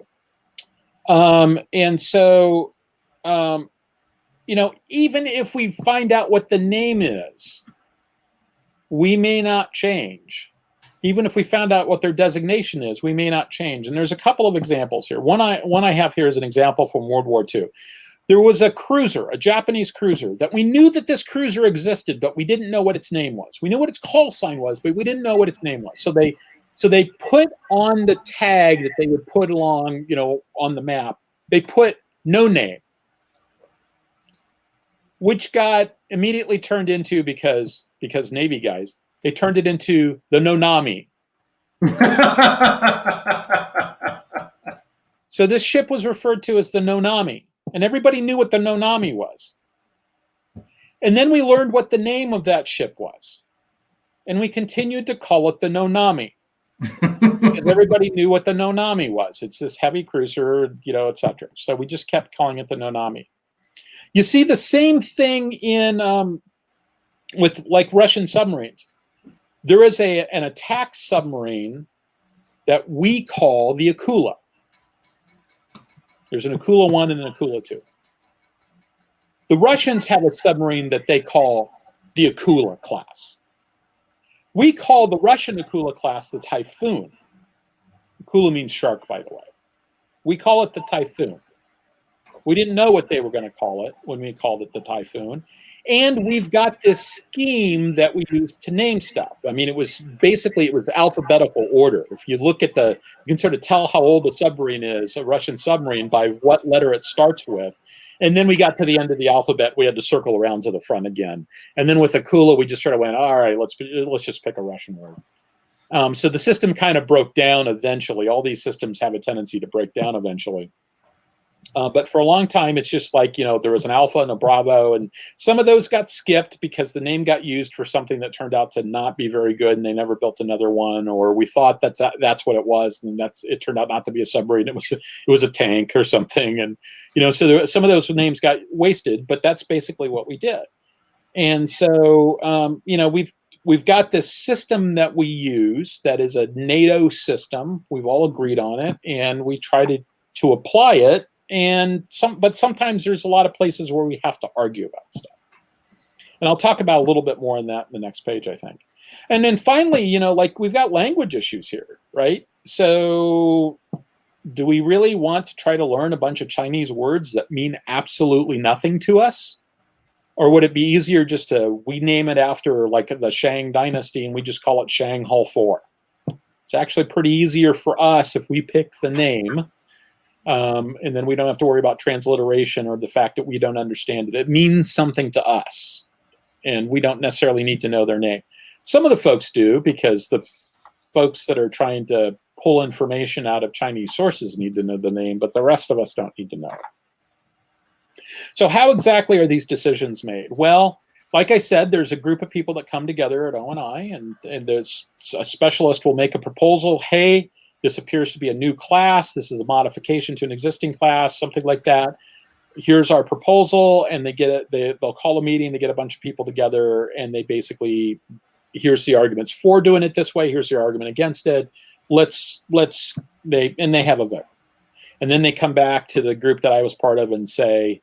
And so, even if we find out what the name is, we may not change. Even if we found out what their designation is, we may not change. And there's a couple of examples here. One I have here is an example from World War II. There was a cruiser, a Japanese cruiser, that we knew that this cruiser existed, but we didn't know what its name was. We knew what its call sign was, but we didn't know what its name was. So they put on the tag that they would put along, on the map, they put no name, which got immediately turned into, because Navy guys, they turned it into the Nonami. So this ship was referred to as the Nonami, and everybody knew what the Nonami was. And then we learned what the name of that ship was, and we continued to call it the Nonami because everybody knew what the Nonami was. It's this heavy cruiser, et cetera. So we just kept calling it the Nonami. You see the same thing in with Russian submarines. There is an attack submarine that we call the Akula. There's an Akula 1 and an Akula 2. The Russians have a submarine that they call the Akula class. We call the Russian Akula class the Typhoon. Akula means shark, by the way. We call it the Typhoon. We didn't know what they were going to call it when we called it the Typhoon. And we've got this scheme that we use to name stuff. I mean, it was alphabetical order. If you look at you can sort of tell how old a submarine is, a Russian submarine, by what letter it starts with. And then we got to the end of the alphabet. We had to circle around to the front again. And then with Akula, we just sort of went, all right, let's just pick a Russian word. So the system kind of broke down eventually. All these systems have a tendency to break down eventually. But for a long time, it's just like, there was an Alpha and a Bravo, and some of those got skipped because the name got used for something that turned out to not be very good, and they never built another one, or we thought that's what it was, and it turned out not to be a submarine. It was a tank or something, and so some of those names got wasted. But that's basically what we did, and so we've got this system that we use that is a NATO system. We've all agreed on it, and we try to apply it. But sometimes there's a lot of places where we have to argue about stuff. And I'll talk about a little bit more on that in the next page, I think. And then finally, we've got language issues here, right? So do we really want to try to learn a bunch of Chinese words that mean absolutely nothing to us? Or would it be easier just we name it after like the Shang dynasty and we just call it Shang Hull 4? It's actually pretty easier for us if we pick the name. And then we don't have to worry about transliteration or the fact that we don't understand it. It means something to us, and we don't necessarily need to know their name. Some of the folks do, because the folks that are trying to pull information out of Chinese sources need to know the name, but the rest of us don't need to know it. So how exactly are these decisions made? Well, like I said, there's a group of people that come together at O&I, and there's a specialist will make a proposal. Hey, this appears to be a new class. This is a modification to an existing class, something like that. Here's our proposal, and they'll call a meeting. They get a bunch of people together, and they basically, here's the arguments for doing it this way. Here's the argument against it. They have a vote, and then they come back to the group that I was part of and say,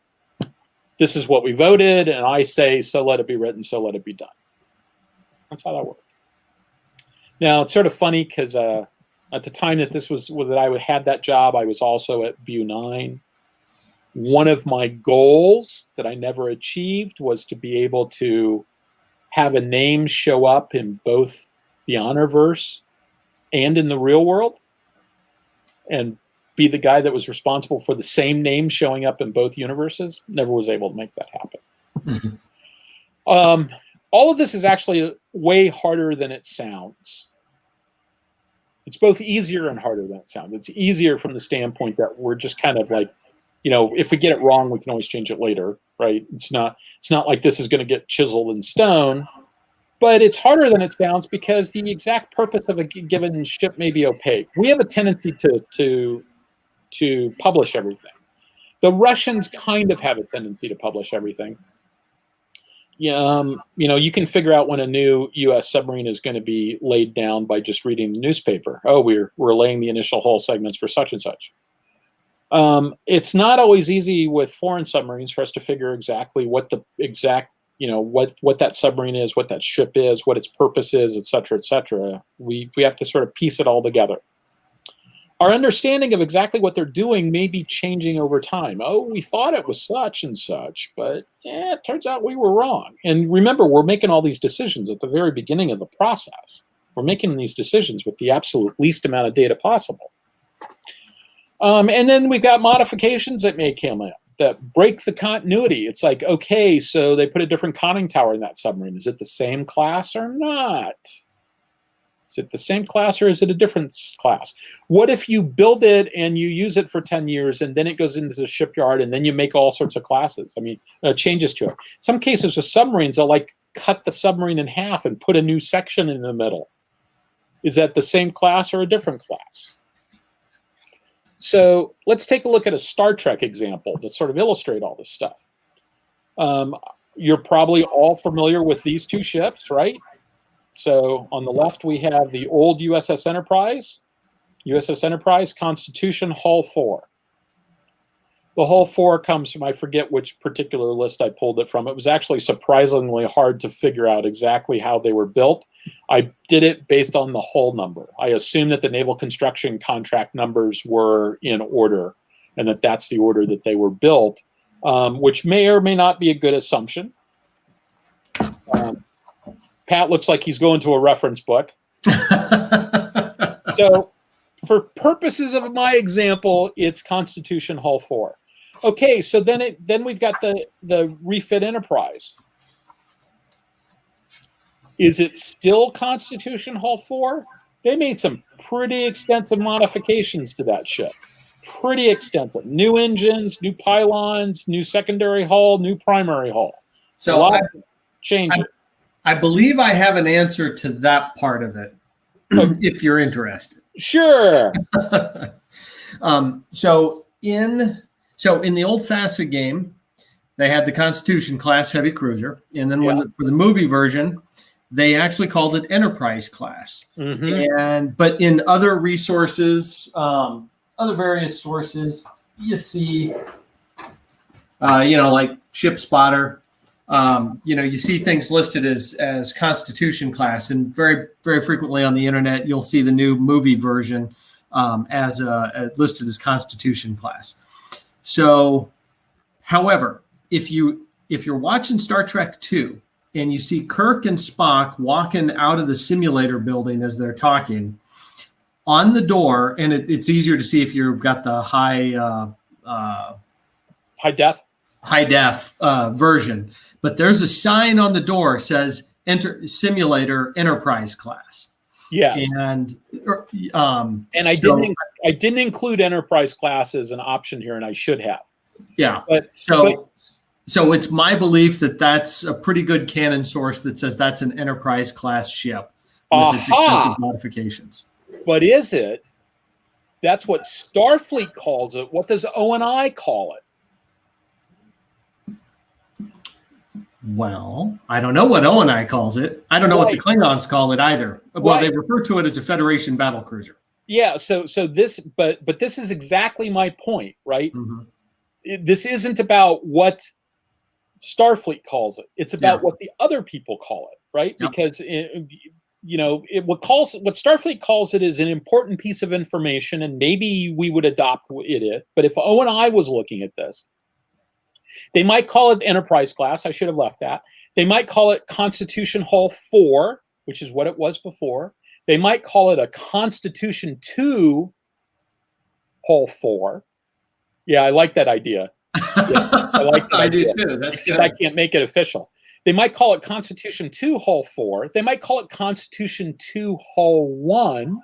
this is what we voted, and I say, so let it be written, so let it be done. That's how that works. Now it's sort of funny because at the time that I had that job, I was also at BU 9. One of my goals that I never achieved was to be able to have a name show up in both the Honorverse and in the real world, and be the guy that was responsible for the same name showing up in both universes. Never was able to make that happen. All of this is actually way harder than it sounds. It's both easier and harder than it sounds. It's easier from the standpoint that we're just kind of like, if we get it wrong, we can always change it later, right? It's not like this is going to get chiseled in stone, but it's harder than it sounds because the exact purpose of a given ship may be opaque. We have a tendency to publish everything. The Russians kind of have a tendency to publish everything. You can figure out when a new U.S. submarine is going to be laid down by just reading the newspaper. Oh, we're laying the initial hull segments for such and such. It's not always easy with foreign submarines for us to figure exactly what the exact, what that submarine is, what that ship is, what its purpose is, et cetera, et cetera. We have to sort of piece it all together. Our understanding of exactly what they're doing may be changing over time. Oh, we thought it was such and such, but it turns out we were wrong. And remember, we're making all these decisions at the very beginning of the process. We're making these decisions with the absolute least amount of data possible. And then we've got modifications that may come in that break the continuity. It's like, okay, so they put a different conning tower in that submarine. Is it the same class or not? Is it the same class or is it a different class? What if you build it and you use it for 10 years and then it goes into the shipyard and then you make all sorts of classes? Changes to it. Some cases with submarines, they'll cut the submarine in half and put a new section in the middle. Is that the same class or a different class? So let's take a look at a Star Trek example to sort of illustrate all this stuff. You're probably all familiar with these two ships, right? So on the left, we have the old USS Enterprise, Constitution, Hull 4. The Hull 4 comes from, I forget which particular list I pulled it from. It was actually surprisingly hard to figure out exactly how they were built. I did it based on the hull number. I assumed that the naval construction contract numbers were in order. and that's the order that they were built, which may or may not be a good assumption. Pat looks like he's going to a reference book. So for purposes of my example, it's Constitution Hull 4. Okay, so then we've got the refit Enterprise. Is it still Constitution Hull 4? They made some pretty extensive modifications to that ship. Pretty extensive. New engines, new pylons, new secondary hull, new primary hull. So a lot of changes. I believe I have an answer to that part of it, if you're interested. Sure. So in the old FASA game, they had the Constitution class heavy cruiser, and then for the movie version, they actually called it Enterprise class. But in other resources, other various sources, you see, like Ship Spotter. You see things listed as Constitution class, and very, very frequently on the internet, you'll see the new movie version as listed as Constitution class. So, however, if you're watching Star Trek II and you see Kirk and Spock walking out of the simulator building as they're talking, on the door, and it's easier to see if you've got the high def version. But there's a sign on the door says "Enter Simulator Enterprise Class." Yes, and I didn't include Enterprise class as an option here, and I should have. Yeah, but it's my belief that that's a pretty good canon source that says that's an Enterprise class ship with its extensive modifications. But is it? That's what Starfleet calls it. What does O&I call it? Well, I don't know what O&I calls it. I don't know what the Klingons call it either. Well, they refer to it as a Federation battle cruiser. Yeah. So this, but this is exactly my point, right? This isn't about what Starfleet calls it. It's about what the other people call it, right? Yep. Because what Starfleet calls it is an important piece of information, and maybe we would adopt it. But if O&I was looking at this, they might call it Enterprise class. I should have left that. They might call it Constitution Hull 4, which is what it was before. They might call it a Constitution 2 Hull 4. Yeah, I like that idea. Yeah, I like that idea. I do too. That's good. I can't make it official. They might call it Constitution 2 Hull 4. They might call it Constitution 2 Hull 1.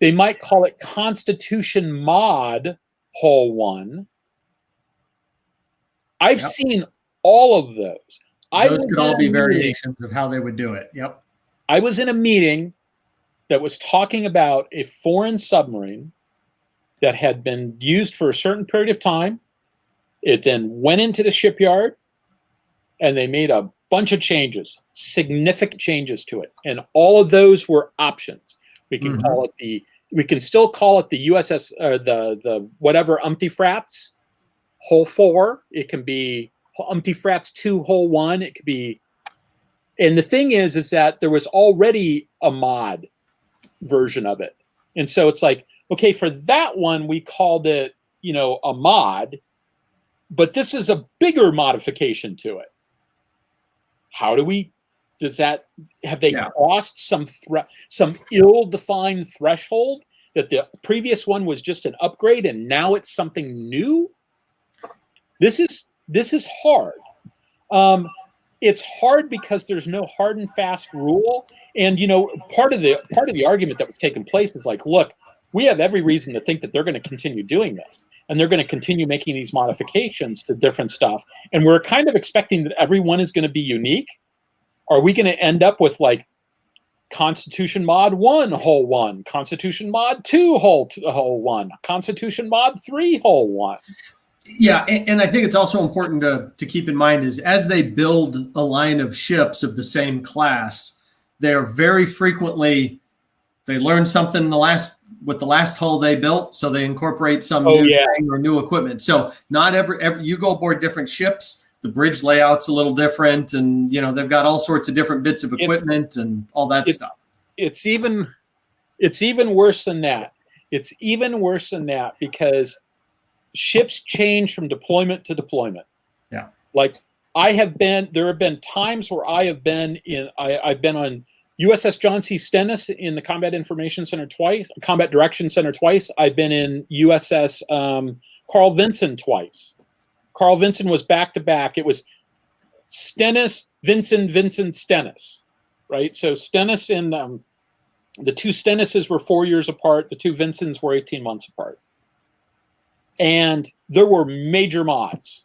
They might call it Constitution Mod Hull 1. I've seen all of those. Those could all be variations of how they would do it. Yep. I was in a meeting that was talking about a foreign submarine that had been used for a certain period of time. It then went into the shipyard, and they made a bunch of changes, significant changes to it. And all of those were options. We can call it we can still call it the USS, the whatever Umtifrats Hull 4. It can be Umtifrats 2 Hull 1. It could be, and the thing is that there was already a mod version of it. And so it's like, okay, for that one, we called it, a mod, but this is a bigger modification to it. How do we, have they crossed some ill-defined threshold that the previous one was just an upgrade and now it's something new? This is hard. It's hard because there's no hard and fast rule. And, part of the argument that was taking place is like, look, we have every reason to think that they're going to continue doing this. And they're going to continue making these modifications to different stuff. And we're kind of expecting that everyone is going to be unique. Are we going to end up with like Constitution Mod 1 Hull 1, Constitution Mod 2 Hull 1, Constitution Mod 3 Hull 1? Yeah, and I think it's also important to keep in mind is as they build a line of ships of the same class, they're very frequently, they learn something with the last hull they built, so they incorporate some new thing or new equipment. So not every you go aboard different ships, the bridge layout's a little different, and they've got all sorts of different bits of equipment and all that stuff. It's even worse than that. It's even worse than that because ships change from deployment to deployment. Yeah. Like there have been times where I've been on USS John C. Stennis in the Combat Information Center twice, Combat Direction Center twice. I've been in USS Carl Vinson twice. Carl Vinson was back to back. It was Stennis, Vinson, Stennis, right? So Stennis and the two Stennises were 4 years apart. The two Vincents were 18 months apart. And there were major mods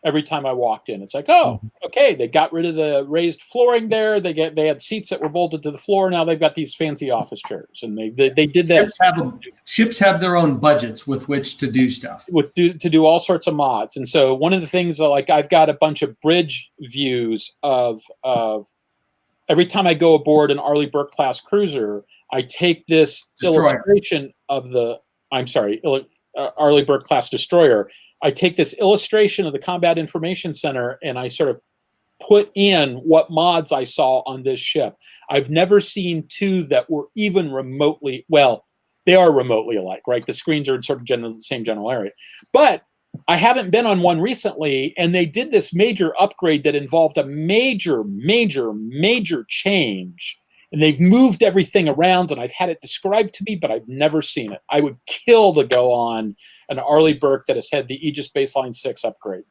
every time I walked in. It's like, oh, okay, they got rid of the raised flooring there. They had seats that were bolted to the floor. Now they've got these fancy office chairs, and they did this. Ships have their own budgets with which to do stuff. To do all sorts of mods. And so one of the things, like I've got a bunch of bridge views of every time I go aboard an Arleigh Burke class cruiser, I take this illustration of Arleigh Burke class destroyer. I take this illustration of the Combat Information Center and I sort of put in what mods I saw on this ship. I've never seen two that were even remotely, well, they are remotely alike, right? The screens are sort of the same general area. But I haven't been on one recently, and they did this major upgrade that involved a major change. And they've moved everything around, and I've had it described to me, but I've never seen it. I would kill to go on an Arleigh Burke that has had the Aegis Baseline 6 upgrade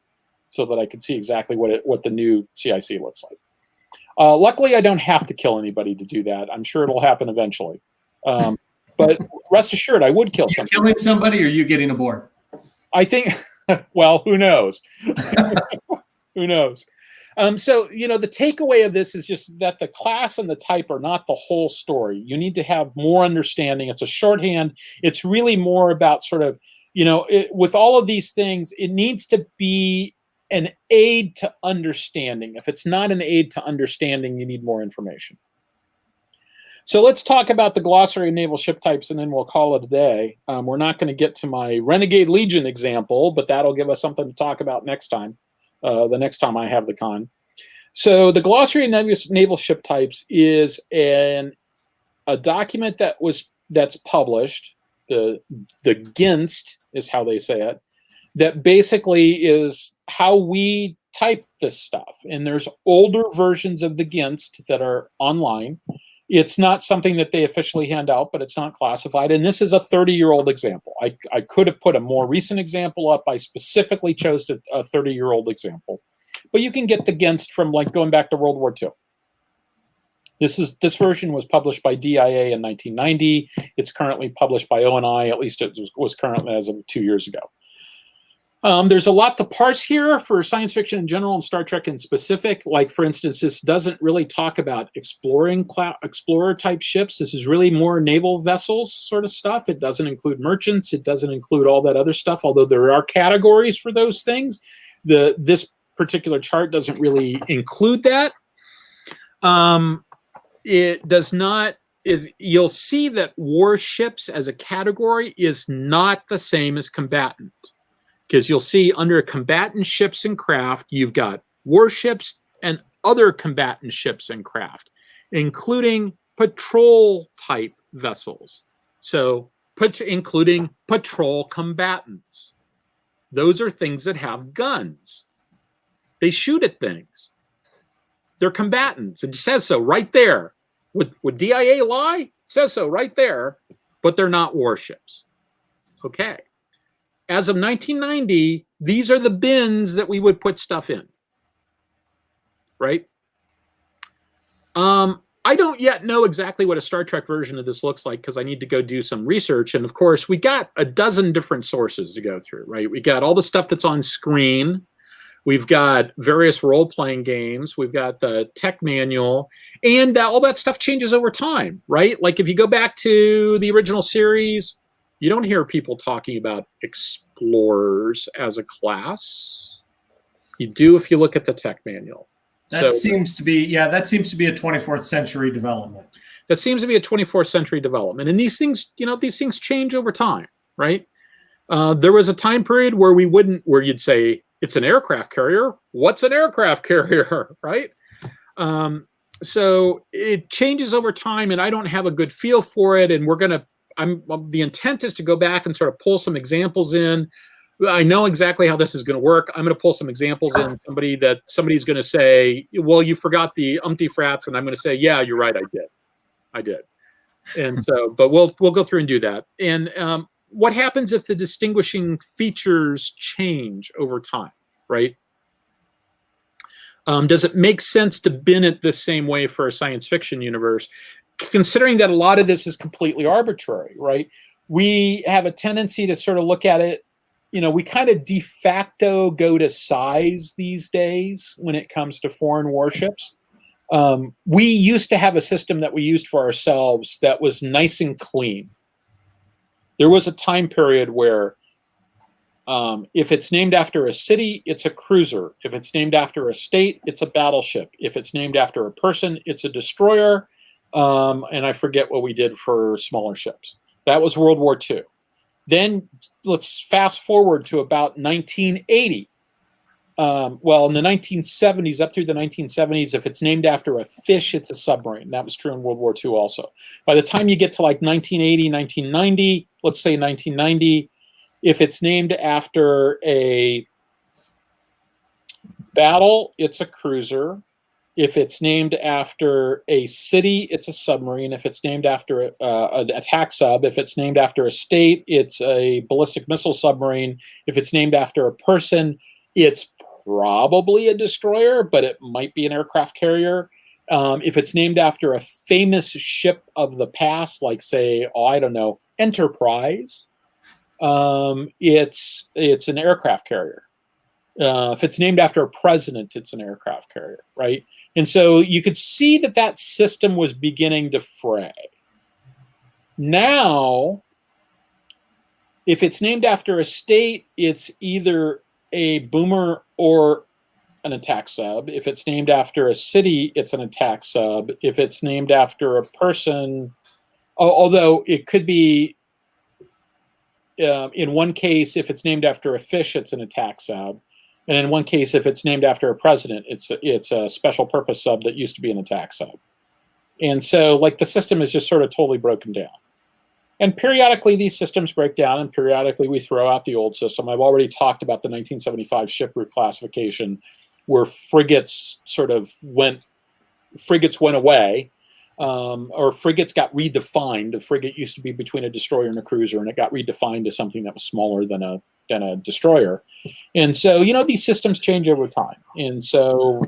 so that I could see exactly what the new CIC looks like. Luckily, I don't have to kill anybody to do that. I'm sure it'll happen eventually. But rest assured, I would kill somebody. Killing somebody or you getting aboard? I think, well, who knows? Who knows? So, the takeaway of this is just that the class and the type are not the whole story. You need to have more understanding. It's a shorthand. It's really more about sort of, with all of these things, it needs to be an aid to understanding. If it's not an aid to understanding, you need more information. So let's talk about the glossary of naval ship types, and then we'll call it a day. We're not going to get to my Renegade Legion example, but that'll give us something to talk about next time. The next time I have the con. So the glossary of naval ship types is a document that's published. The Ginst is how they say it. That basically is how we type this stuff. And there's older versions of the Ginst that are online. It's not something that they officially hand out, but it's not classified. And this is a 30-year-old example. I could have put a more recent example up. I specifically chose a 30-year-old example. But you can get the Ginst from going back to World War II. This version was published by DIA in 1990. It's currently published by ONI, at least it was currently as of 2 years ago. There's a lot to parse here for science fiction in general and Star Trek in specific. Like, for instance, this doesn't really talk about explorer type ships. This is really more naval vessels sort of stuff. It doesn't include merchants. It doesn't include all that other stuff, although there are categories for those things. This particular chart doesn't really include that. It does not. You'll see that warships as a category is not the same as combatant. Because you'll see under combatant ships and craft, you've got warships and other combatant ships and craft, including patrol type vessels. So including patrol combatants. Those are things that have guns. They shoot at things. They're combatants. It says so right there. Would DIA lie? It says so right there, but they're not warships. Okay. As of 1990, these are the bins that we would put stuff in, right? I don't yet know exactly what a Star Trek version of this looks like because I need to go do some research. And of course, we got a dozen different sources to go through, right? We got all the stuff that's on screen. We've got various role-playing games. We've got the tech manual. And all that stuff changes over time, right? Like if you go back to the original series, you don't hear people talking about explorers as a class. You do if you look at the tech manual. That seems to be a 24th century development. That seems to be a 24th century development. And these things change over time, right? There was a time period where you'd say, it's an aircraft carrier. What's an aircraft carrier, right? So it changes over time, and I don't have a good feel for it. And the intent is to go back and sort of pull some examples in. I know exactly how this is going to work. I'm going to pull some examples in. Somebody's going to say, well, you forgot the umpty frats. And I'm going to say, yeah, you're right. I did. And so, but we'll go through and do that. And what happens if the distinguishing features change over time, right? Does it make sense to bin it the same way for a science fiction universe, considering that a lot of this is completely arbitrary, right? We have a tendency to sort of look at it, we kind of de facto go to size these days when it comes to foreign warships. We used to have a system that we used for ourselves that was nice and clean. There was a time period where if it's named after a city, it's a cruiser. If it's named after a state, it's a battleship. If it's named after a person, it's a destroyer. And I forget what we did for smaller ships. That was World War II. Then let's fast forward to about 1980. Well, in the 1970s, up through the 1970s, if it's named after a fish, it's a submarine. That was true in World War II also. By the time you get to like 1980, 1990, let's say 1990, if it's named after a battle, it's a cruiser. If it's named after a city, it's a submarine. If it's named after an attack sub, if it's named after a state, it's a ballistic missile submarine. If it's named after a person, it's probably a destroyer, but it might be an aircraft carrier. If it's named after a famous ship of the past, like say, Enterprise, it's an aircraft carrier. If it's named after a president, it's an aircraft carrier, right? And so you could see that system was beginning to fray. Now, if it's named after a state, it's either a boomer or an attack sub. If it's named after a city, it's an attack sub. If it's named after a person, although it could be, in one case, if it's named after a fish, it's an attack sub. And in one case, if it's named after a president, it's a special purpose sub that used to be an attack sub. And so like the system is just sort of totally broken down. And periodically these systems break down, and periodically we throw out the old system. I've already talked about the 1975 ship route classification, where frigates went away, or frigates got redefined. A frigate used to be between a destroyer and a cruiser, and it got redefined to something that was smaller than a destroyer. And so, these systems change over time. And so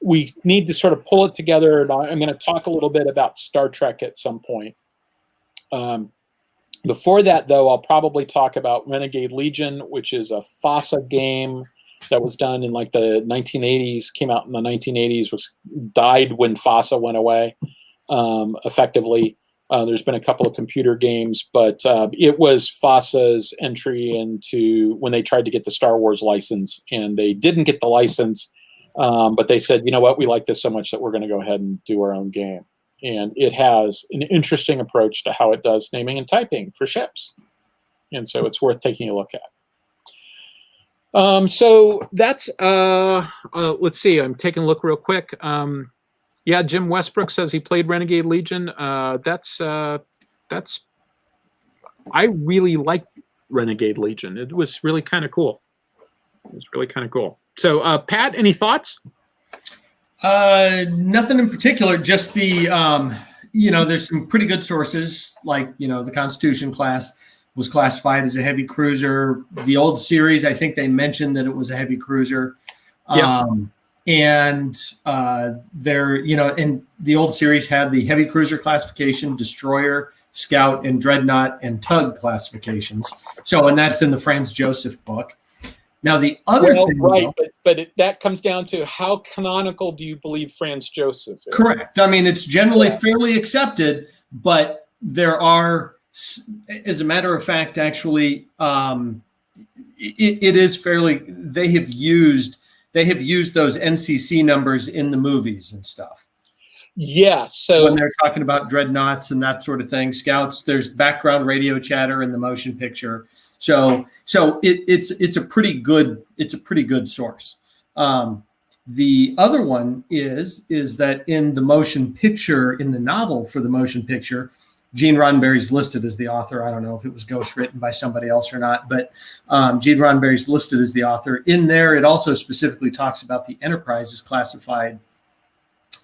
we need to sort of pull it together. And I'm going to talk a little bit about Star Trek at some point. Before that, though, I'll probably talk about Renegade Legion, which is a FASA game that was done in like the 1980s, came out in the 1980s, died when FASA went away, effectively. There's been a couple of computer games, but it was FASA's entry into when they tried to get the Star Wars license, and they didn't get the license, but they said, you know what, we like this so much that we're going to go ahead and do our own game. And it has an interesting approach to how it does naming and typing for ships. And so it's worth taking a look at. So that's, let's see, I'm taking a look real quick. Yeah, Jim Westbrook says he played Renegade Legion. I really liked Renegade Legion. It was really kind of cool. So, Pat, any thoughts? Nothing in particular, just the, there's some pretty good sources, like, the Constitution class was classified as a heavy cruiser. The old series, I think they mentioned that it was a heavy cruiser. Yeah. And in the old series had the heavy cruiser classification, destroyer, scout, and dreadnought and tug classifications. So, and that's in the Franz Joseph book. Now, the other thing, right, but that comes down to how canonical do you believe Franz Joseph is? Correct. I mean, it's generally fairly accepted, but there are, as a matter of fact, actually, it is fairly. They have used those NCC numbers in the movies and stuff. Yeah. So when they're talking about dreadnoughts and that sort of thing, scouts, there's background radio chatter in the motion picture. So it's a pretty good source. The other one is that in the motion picture, in the novel for the motion picture, Gene Roddenberry's listed as the author. I don't know if it was ghost written by somebody else or not, but Gene Roddenberry's listed as the author. In there, it also specifically talks about the Enterprise is classified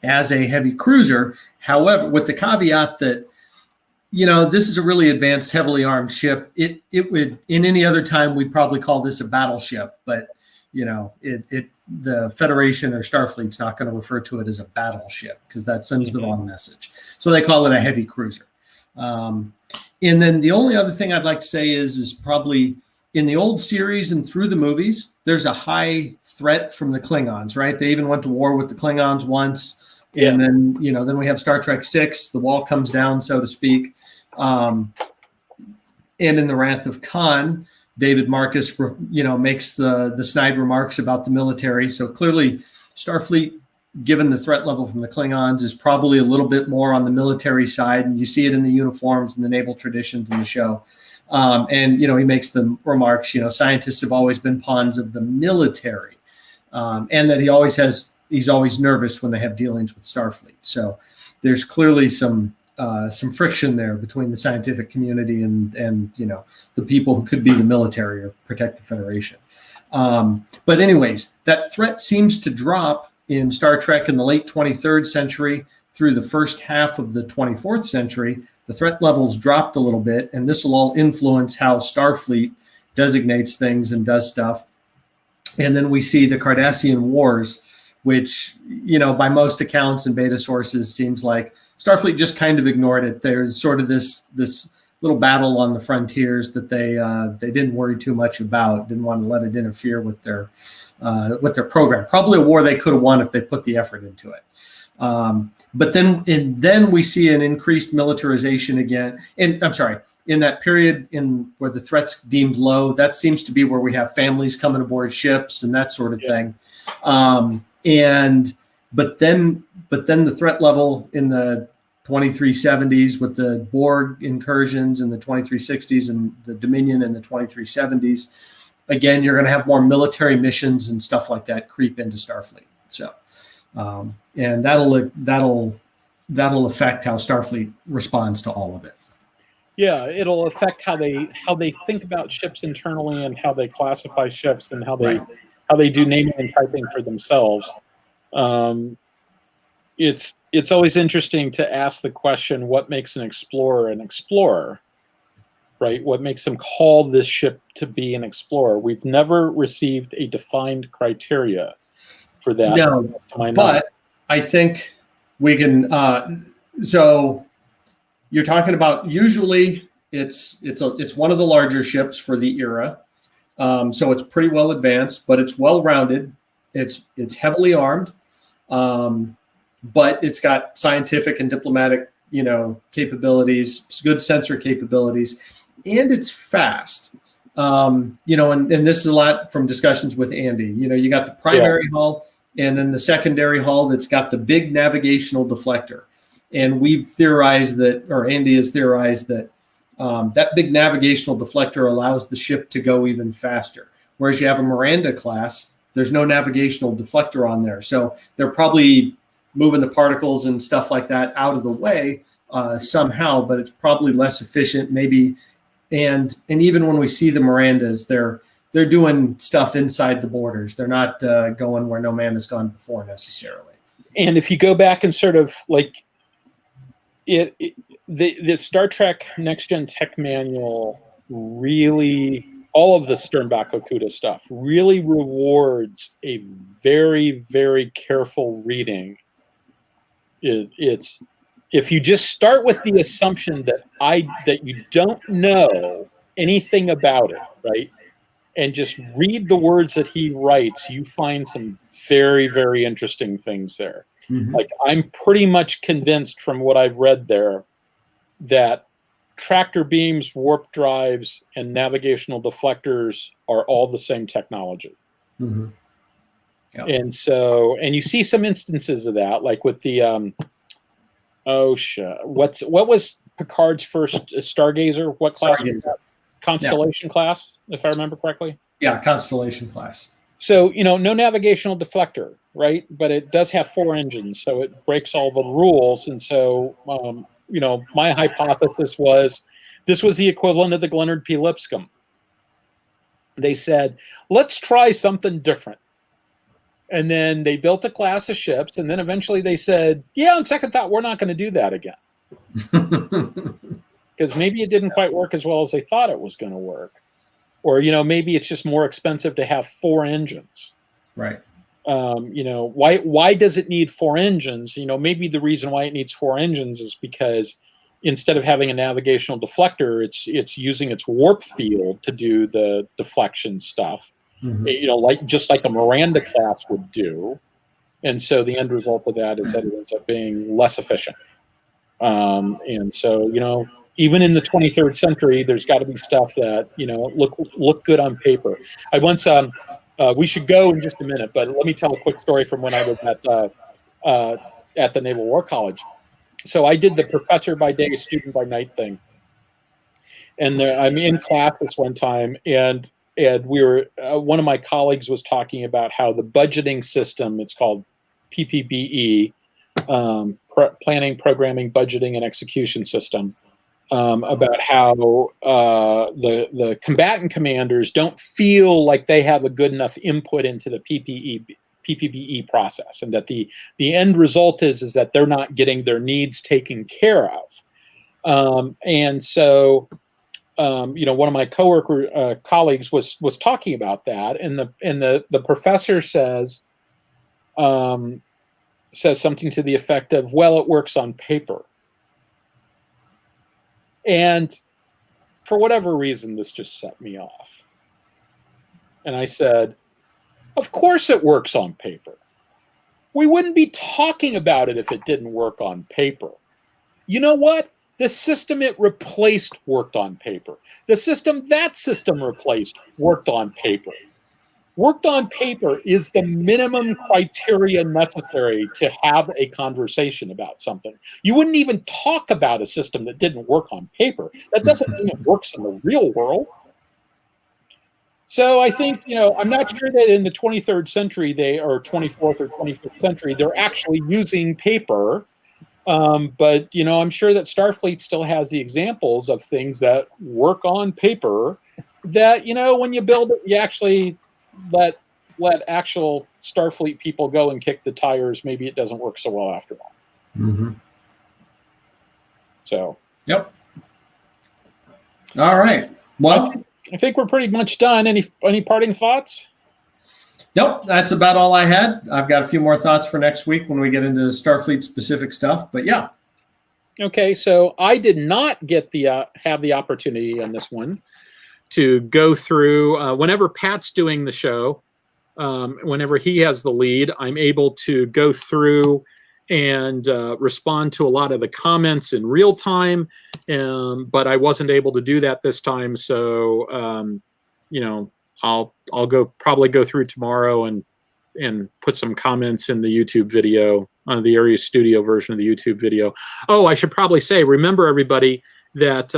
as a heavy cruiser. However, with the caveat that, this is a really advanced, heavily armed ship. It would, in any other time, we'd probably call this a battleship, but the Federation or Starfleet's not going to refer to it as a battleship because that sends the wrong message. So they call it a heavy cruiser. And then the only other thing I'd like to say is probably in the old series and through the movies, there's a high threat from the Klingons, right? They even went to war with the Klingons once. And then, then we have Star Trek VI, the wall comes down, so to speak. And in The Wrath of Khan, David Marcus, makes the snide remarks about the military. So clearly Starfleet, given the threat level from the Klingons, is probably a little bit more on the military side. And you see it in the uniforms and the naval traditions in the show. And, he makes the remarks, scientists have always been pawns of the military. And that he's always nervous when they have dealings with Starfleet. So there's clearly some friction there between the scientific community and the people who could be the military or protect the Federation. But anyways, that threat seems to drop in Star Trek in the late 23rd century through the first half of the 24th century. The threat levels dropped a little bit, and this will all influence how Starfleet designates things and does stuff. And then we see the Cardassian Wars, which, by most accounts and beta sources, seems like Starfleet just kind of ignored it. There's sort of this little battle on the frontiers that they didn't worry too much about, didn't want to let it interfere with their program. Probably a war they could have won if they put the effort into it. But then we see an increased militarization again. And I'm sorry, in that period where the threat's deemed low, that seems to be where we have families coming aboard ships and that sort of thing. But then the threat level in the 2370s with the Borg incursions in the 2360s and the Dominion in the 2370s, again, you're going to have more military missions and stuff like that creep into Starfleet. So, and that'll affect how Starfleet responds to all of it. Yeah, it'll affect how they think about ships internally and how they classify ships and how they do naming and typing for themselves. It's always interesting to ask the question, what makes an explorer, right? What makes them call this ship to be an explorer? We've never received a defined criteria for that. No, to my knowledge. But I think we can. So you're talking about usually it's one of the larger ships for the era. So it's pretty well advanced, but it's well rounded. It's heavily armed. But it's got scientific and diplomatic, capabilities, good sensor capabilities, and it's fast. And this is a lot from discussions with Andy. You got the primary hull and then the secondary hull that's got the big navigational deflector. And we've theorized that, or Andy has theorized that that big navigational deflector allows the ship to go even faster. Whereas you have a Miranda class, there's no navigational deflector on there. So they're probably moving the particles and stuff like that out of the way somehow, but it's probably less efficient maybe. And even when we see the Mirandas, they're doing stuff inside the borders. They're not going where no man has gone before necessarily. And if you go back and sort of like the Star Trek Next Gen Tech Manual, really, all of the Sternbach-Okuda stuff really rewards a very, very careful reading. It's if you just start with the assumption that you don't know anything about it, right, and just read the words that he writes, you find some very, very interesting things there. Mm-hmm. Like, I'm pretty much convinced from what I've read there that tractor beams, warp drives, and navigational deflectors are all the same technology. Mm-hmm. Yep. And you see some instances of that, like with the what was Picard's first Stargazer? What class was that? Constellation class, if I remember correctly. Yeah, Constellation class. So, no navigational deflector, right? But it does have 4 engines, so it breaks all the rules. And so my hypothesis was this was the equivalent of the Glehnard P. Lipscomb. They said, let's try something different. And then they built a class of ships, and then eventually they said, yeah, on second thought, we're not going to do that again. Because maybe it didn't quite work as well as they thought it was going to work. Or, maybe it's just more expensive to have 4 engines. Right. Why does it need 4 engines? Maybe the reason why it needs 4 engines is because instead of having a navigational deflector, it's using its warp field to do the deflection stuff. Mm-hmm. Just like a Miranda class would do. And so the end result of that is that it ends up being less efficient. And so, even in the 23rd century, there's got to be stuff that, look good on paper. I once, we should go in just a minute, but let me tell a quick story from when I was at the Naval War College. So I did the professor by day, student by night thing. And I'm in class this one time, and we were, one of my colleagues was talking about how the budgeting system, it's called PPBE, Planning, Programming, Budgeting, and Execution System, about how the combatant commanders don't feel like they have a good enough input into the PPBE process, and that the end result is that they're not getting their needs taken care of. And so, one of my colleagues was talking about that, and the professor says something to the effect of, well, it works on paper. And for whatever reason, this just set me off. And I said, of course it works on paper. We wouldn't be talking about it if it didn't work on paper. You know what? The system it replaced worked on paper. The system that system replaced worked on paper. Worked on paper is the minimum criteria necessary to have a conversation about something. You wouldn't even talk about a system that didn't work on paper. That doesn't mean it works in the real world. So I think, I'm not sure that in the 23rd century, or 24th or 25th century, they're actually using paper. But, I'm sure that Starfleet still has the examples of things that work on paper that, when you build it, you actually let actual Starfleet people go and kick the tires. Maybe it doesn't work so well after all. Mm-hmm. So. Yep. All right. Well, I think we're pretty much done. Any parting thoughts? Nope, that's about all I had. I've got a few more thoughts for next week when we get into Starfleet specific stuff, but yeah. Okay, so I did not get have the opportunity on this one to go through, whenever Pat's doing the show, whenever he has the lead, I'm able to go through and respond to a lot of the comments in real time, but I wasn't able to do that this time. So, I'll probably go through tomorrow and put some comments in the YouTube video, on the Aries Studio version of the YouTube video. Oh, I should probably say, remember everybody that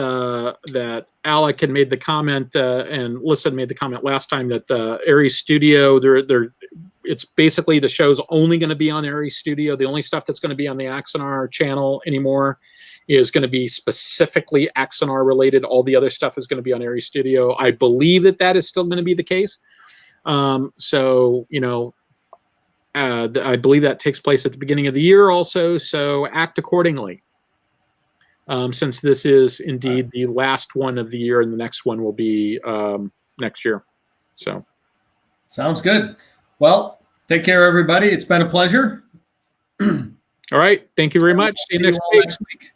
Alec had made the comment and Lissa made the comment last time that the Aries Studio, it's basically the show's only going to be on Aries Studio. The only stuff that's going to be on the Axanar channel anymore is going to be specifically Axanar related. All the other stuff is going to be on Aries Studio. I believe that is still going to be the case. So, I believe that takes place at the beginning of the year also. So act accordingly. Since this is indeed the last one of the year, and the next one will be next year. So, sounds good. Well, take care, everybody. It's been a pleasure. All right. Thank you very much. See you next week.